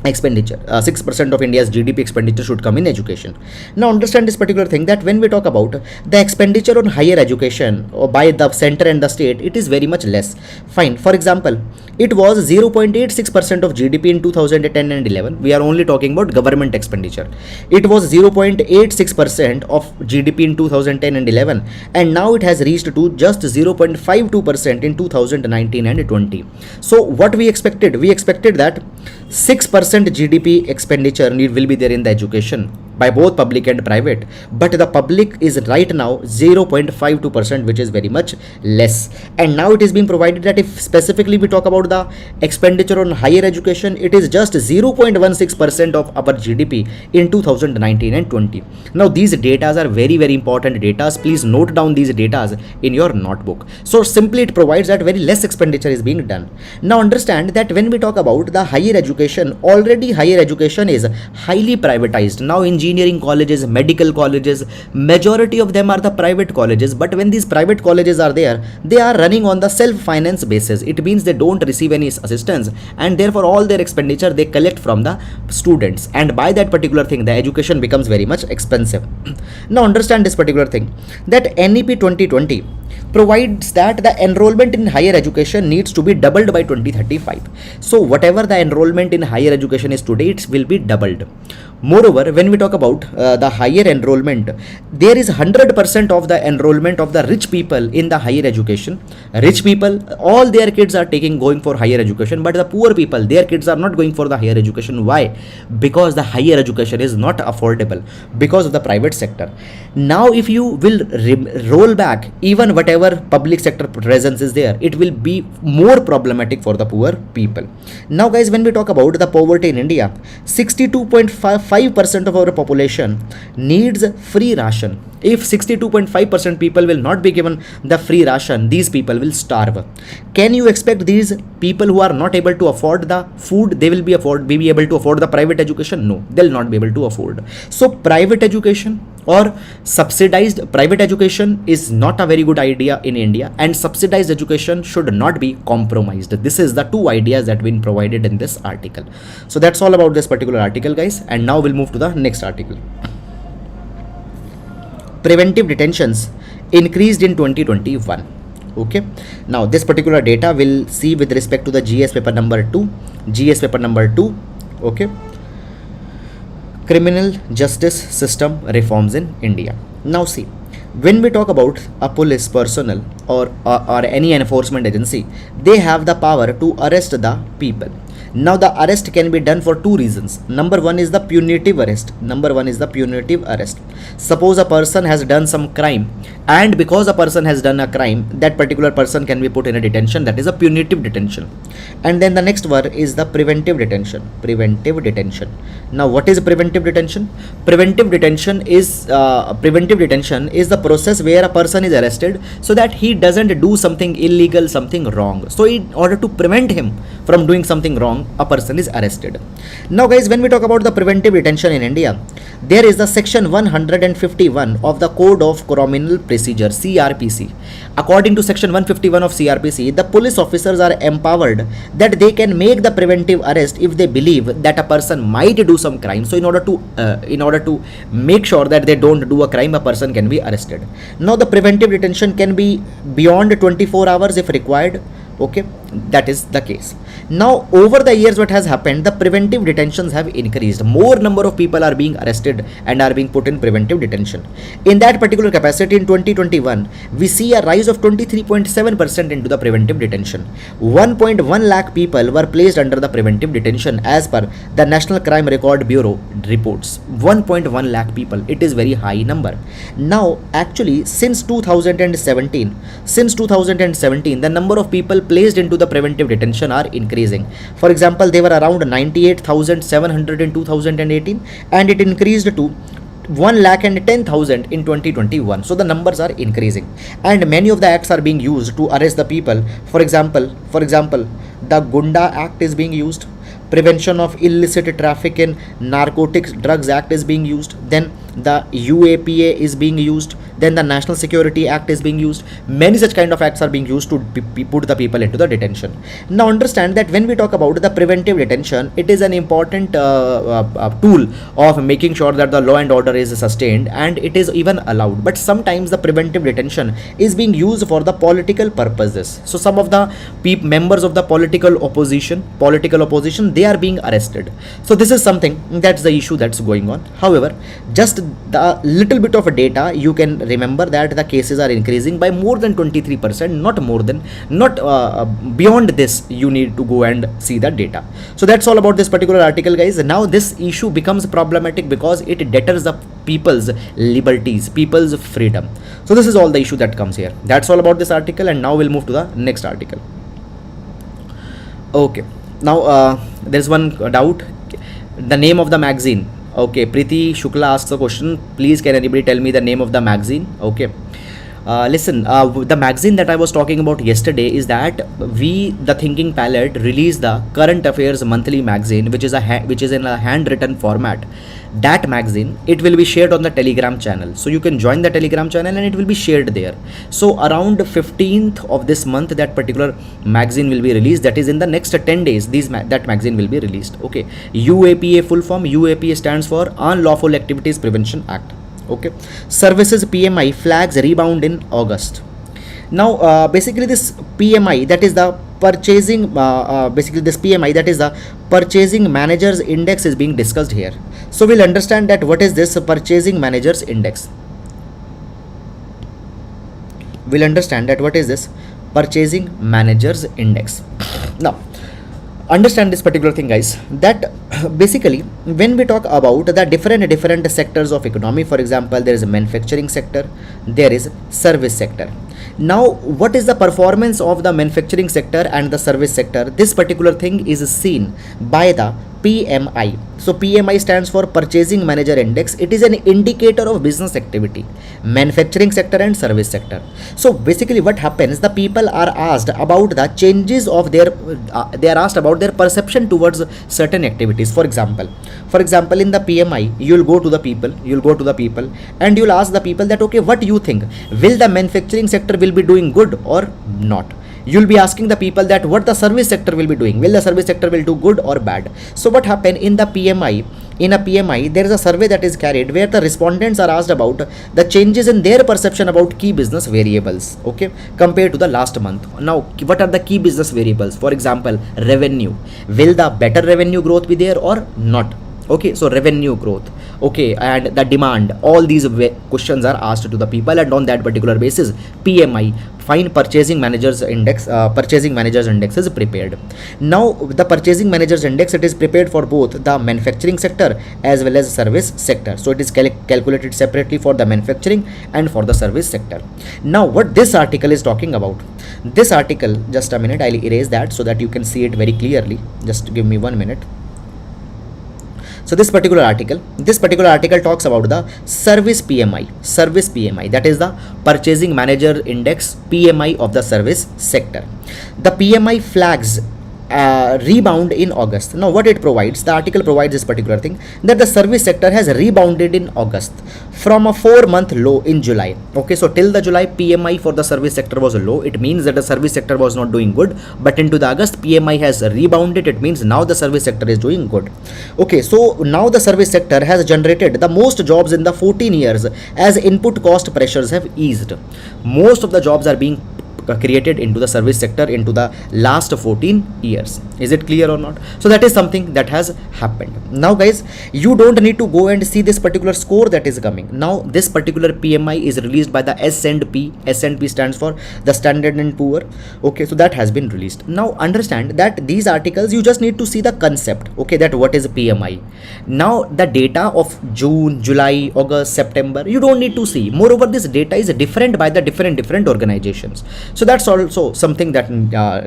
[SPEAKER 1] expenditure. 6% of India's GDP expenditure should come in education. Now understand this particular thing, that when we talk about the expenditure on higher education or by the center and the state, it is very much less. Fine. For example, it was 0.86% of GDP in 2010 and 11. We are only talking about government expenditure. It was 0.86% of GDP in 2010 and 11, and now it has reached to just 0.52% in 2019 and 20. So what we expected? We expected that 6% GDP expenditure will be there in the education by both public and private, but the public is right now 0.52%, which is very much less. And now it is being provided that if specifically we talk about the expenditure on higher education, it is just 0.16% of our GDP in 2019 and 20. Now these data are very, very important data. Please note down these data in your notebook. So simply it provides that very less expenditure is being done. Now understand that when we talk about the higher education, already higher education is highly privatized. Now engineering colleges, medical colleges, majority of them are the private colleges, but when these private colleges are there, they are running on the self-finance basis. It means they don't receive any assistance, and therefore all their expenditure they collect from the students, and by that particular thing the education becomes very much expensive. Now understand this particular thing, that NEP 2020 provides that the enrollment in higher education needs to be doubled by 2035. So whatever the enrollment in higher education is today, it will be doubled. Moreover, when we talk about the higher enrollment, there is 100% of the enrollment of the rich people in the higher education. Rich people, all their kids are going for higher education, but the poor people, their kids are not going for the higher education. Why? Because the higher education is not affordable because of the private sector. Now if you will roll back even whatever public sector presence is there, it will be more problematic for the poor people. Now guys, when we talk about the poverty in India, 62.5% of our population needs free ration. If 62.5% people will not be given the free ration, these people will starve. Can you expect these people who are not able to afford the food, they will be able to afford the private education? No, they'll not be able to afford. So private education or subsidized private education is not a very good idea in India, and subsidized education should not be compromised. This is the two ideas that have been provided in this article. So that's all about this particular article, guys, and now we'll move to the next article. Preventive detentions increased in 2021. Okay, now this particular data we'll see with respect to the GS paper number 2. Okay, criminal justice system reforms in India. Now see, when we talk about a police personnel or any enforcement agency, they have the power to arrest the people. Now the arrest can be done for two reasons. Number one is the punitive arrest. Suppose a person has done some crime, and because a person has done a crime, that particular person can be put in a detention, that is a punitive detention. And then the next one is the preventive detention. Now what is preventive detention? Preventive detention is the process where a person is arrested so that he doesn't do something illegal, something wrong. So in order to prevent him from doing something wrong, a person is arrested. Now guys, when we talk about the preventive detention in India, there is the section 151 of the Code of Criminal Procedure, CRPC. According to section 151 of CRPC, the police officers are empowered that they can make the preventive arrest if they believe that a person might do some crime. So in order to make sure that they don't do a crime, a person can be arrested. Now the preventive detention can be beyond 24 hours if required. Okay, that is the case. Now over the years, what has happened, the preventive detentions have increased. More number of people are being arrested and are being put in preventive detention. In that particular capacity in 2021, we see a rise of 23.7% into the preventive detention. 1.1 lakh people were placed under the preventive detention as per the National Crime Record Bureau reports. 1.1 lakh people, it is very high number. Now actually since 2017, the number of people placed into the preventive detention are increasing. For example, they were around 98,700 in 2018, and it increased to 1,10,000 in 2021. So the numbers are increasing, and many of the acts are being used to arrest the people. For example, the Gunda Act is being used. Prevention of illicit traffic in narcotics drugs act is being used. Then the UAPA is being used. then the National Security Act is being used. Many such kind of acts are being used to put the people into the detention. Now understand that when we talk about the preventive detention, it is an important tool of making sure that the law and order is sustained, and it is even allowed. But sometimes the preventive detention is being used for the political purposes. So some of the members of the political opposition, they are being arrested. So this is something, that's the issue that's going on. However, just the little bit of data, you can remember that the cases are increasing by more than 23%, not more than, not beyond this. You need to go and see the data. So that's all about this particular article, guys. Now this issue becomes problematic because it deters the people's liberties, people's freedom. So this is all the issue that comes here. That's all about this article, and now we'll move to the next article. Okay, now there's one doubt, the name of the magazine. Okay, Preeti Shukla asks the question, please can anybody tell me the name of the magazine? Okay, listen, the magazine that I was talking about yesterday is that we, the Thinking Palette, released the Current Affairs Monthly magazine, which is in a handwritten format. That magazine, it will be shared on the Telegram channel, so you can join the Telegram channel and it will be shared there. So around 15th of this month, that particular magazine will be released. That is in the next 10 days, that magazine will be released. Okay, UAPA full form, UAPA stands for Unlawful Activities Prevention Act. Okay, services PMI flags rebound in August. Now basically this PMI, that is the purchasing, this PMI, that is the Purchasing Managers Index, is being discussed here. So we'll understand that what is this Purchasing Managers Index. We'll understand that what is this Purchasing Managers Index. Now understand this particular thing, guys, that basically when we talk about the different sectors of economy, for example, there is a manufacturing sector, there is service sector. Now what is the performance of the manufacturing sector and the service sector? This particular thing is seen by the PMI. So PMI stands for Purchasing Manager Index. It is an indicator of business activity, manufacturing sector and service sector. So basically what happens, the people are asked about the changes of their they are asked about their perception towards certain activities. For example in the PMI, you'll go to the people and you'll ask the people that, okay, what do you think, will the manufacturing sector will be doing good or not? You'll be asking the people that what the service sector will be doing, will the service sector will do good or bad? So what happened in the PMI, in a PMI there is a survey that is carried where the respondents are asked about the changes in their perception about key business variables, okay, compared to the last month. Now what are the key business variables? For example, revenue, will the better revenue growth be there or not? Okay, so revenue growth, okay, and the demand, all these questions are asked to the people, and on that particular basis PMI, fine Purchasing Managers Index, Purchasing Managers Index is prepared. Now the Purchasing Managers Index, it is prepared for both the manufacturing sector as well as service sector. So it is calculated separately for the manufacturing and for the service sector. Now what this article is talking about, this article, just a minute, I'll erase that so that you can see it very clearly. Just give me 1 minute. So this particular article talks about the service PMI, that is the Purchasing Manager Index PMI of the service sector. The PMI flags rebound in August. Now what it provides, the article provides this particular thing, that the service sector has rebounded in August from a 4-month low in July. Okay, so till the July PMI for the service sector was low. It means that the service sector was not doing good, but into the August PMI has rebounded. It means now the service sector is doing good. Okay, so now the service sector has generated the most jobs in the 14 years as input cost pressures have eased. Most of the jobs are being created into the service sector into the last 14 years. Is it clear or not? So that is something that has happened. Now guys, you don't need to go and see this particular score that is coming. Now this particular PMI is released by the S&P. S&P stands for the Standard and Poor. Okay, so that has been released. Now understand that these articles, you just need to see the concept, okay, that what is PMI. Now the data of June, July, August, September, you don't need to see. Moreover, this data is different by the different organizations. So that's also something that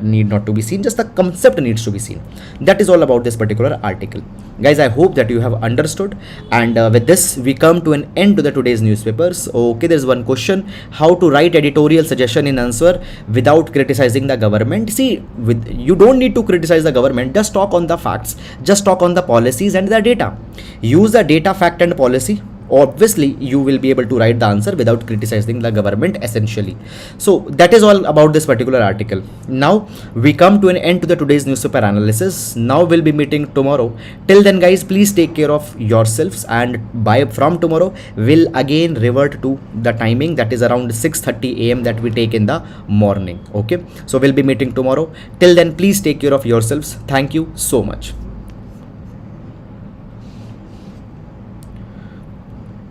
[SPEAKER 1] need not to be seen, just the concept needs to be seen. That is all about this particular article. Guys, I hope that you have understood, and with this we come to an end to the today's newspapers. Okay, there's one question: how to write editorial suggestion in answer without criticizing the government. See, you don't need to criticize the government, just talk on the facts, just talk on the policies and the data. Use the data, fact and policy. obviously you will be able to write the answer without criticizing the government essentially. So that is all about this particular article. Now we come to an end to the today's newspaper analysis. Now we'll be meeting tomorrow. Till then guys, please take care of yourselves, and from tomorrow we'll again revert to the timing, that is around 6:30 a.m. that we take in the morning. Okay, so we'll be meeting tomorrow. Till then, please take care of yourselves. Thank you so much.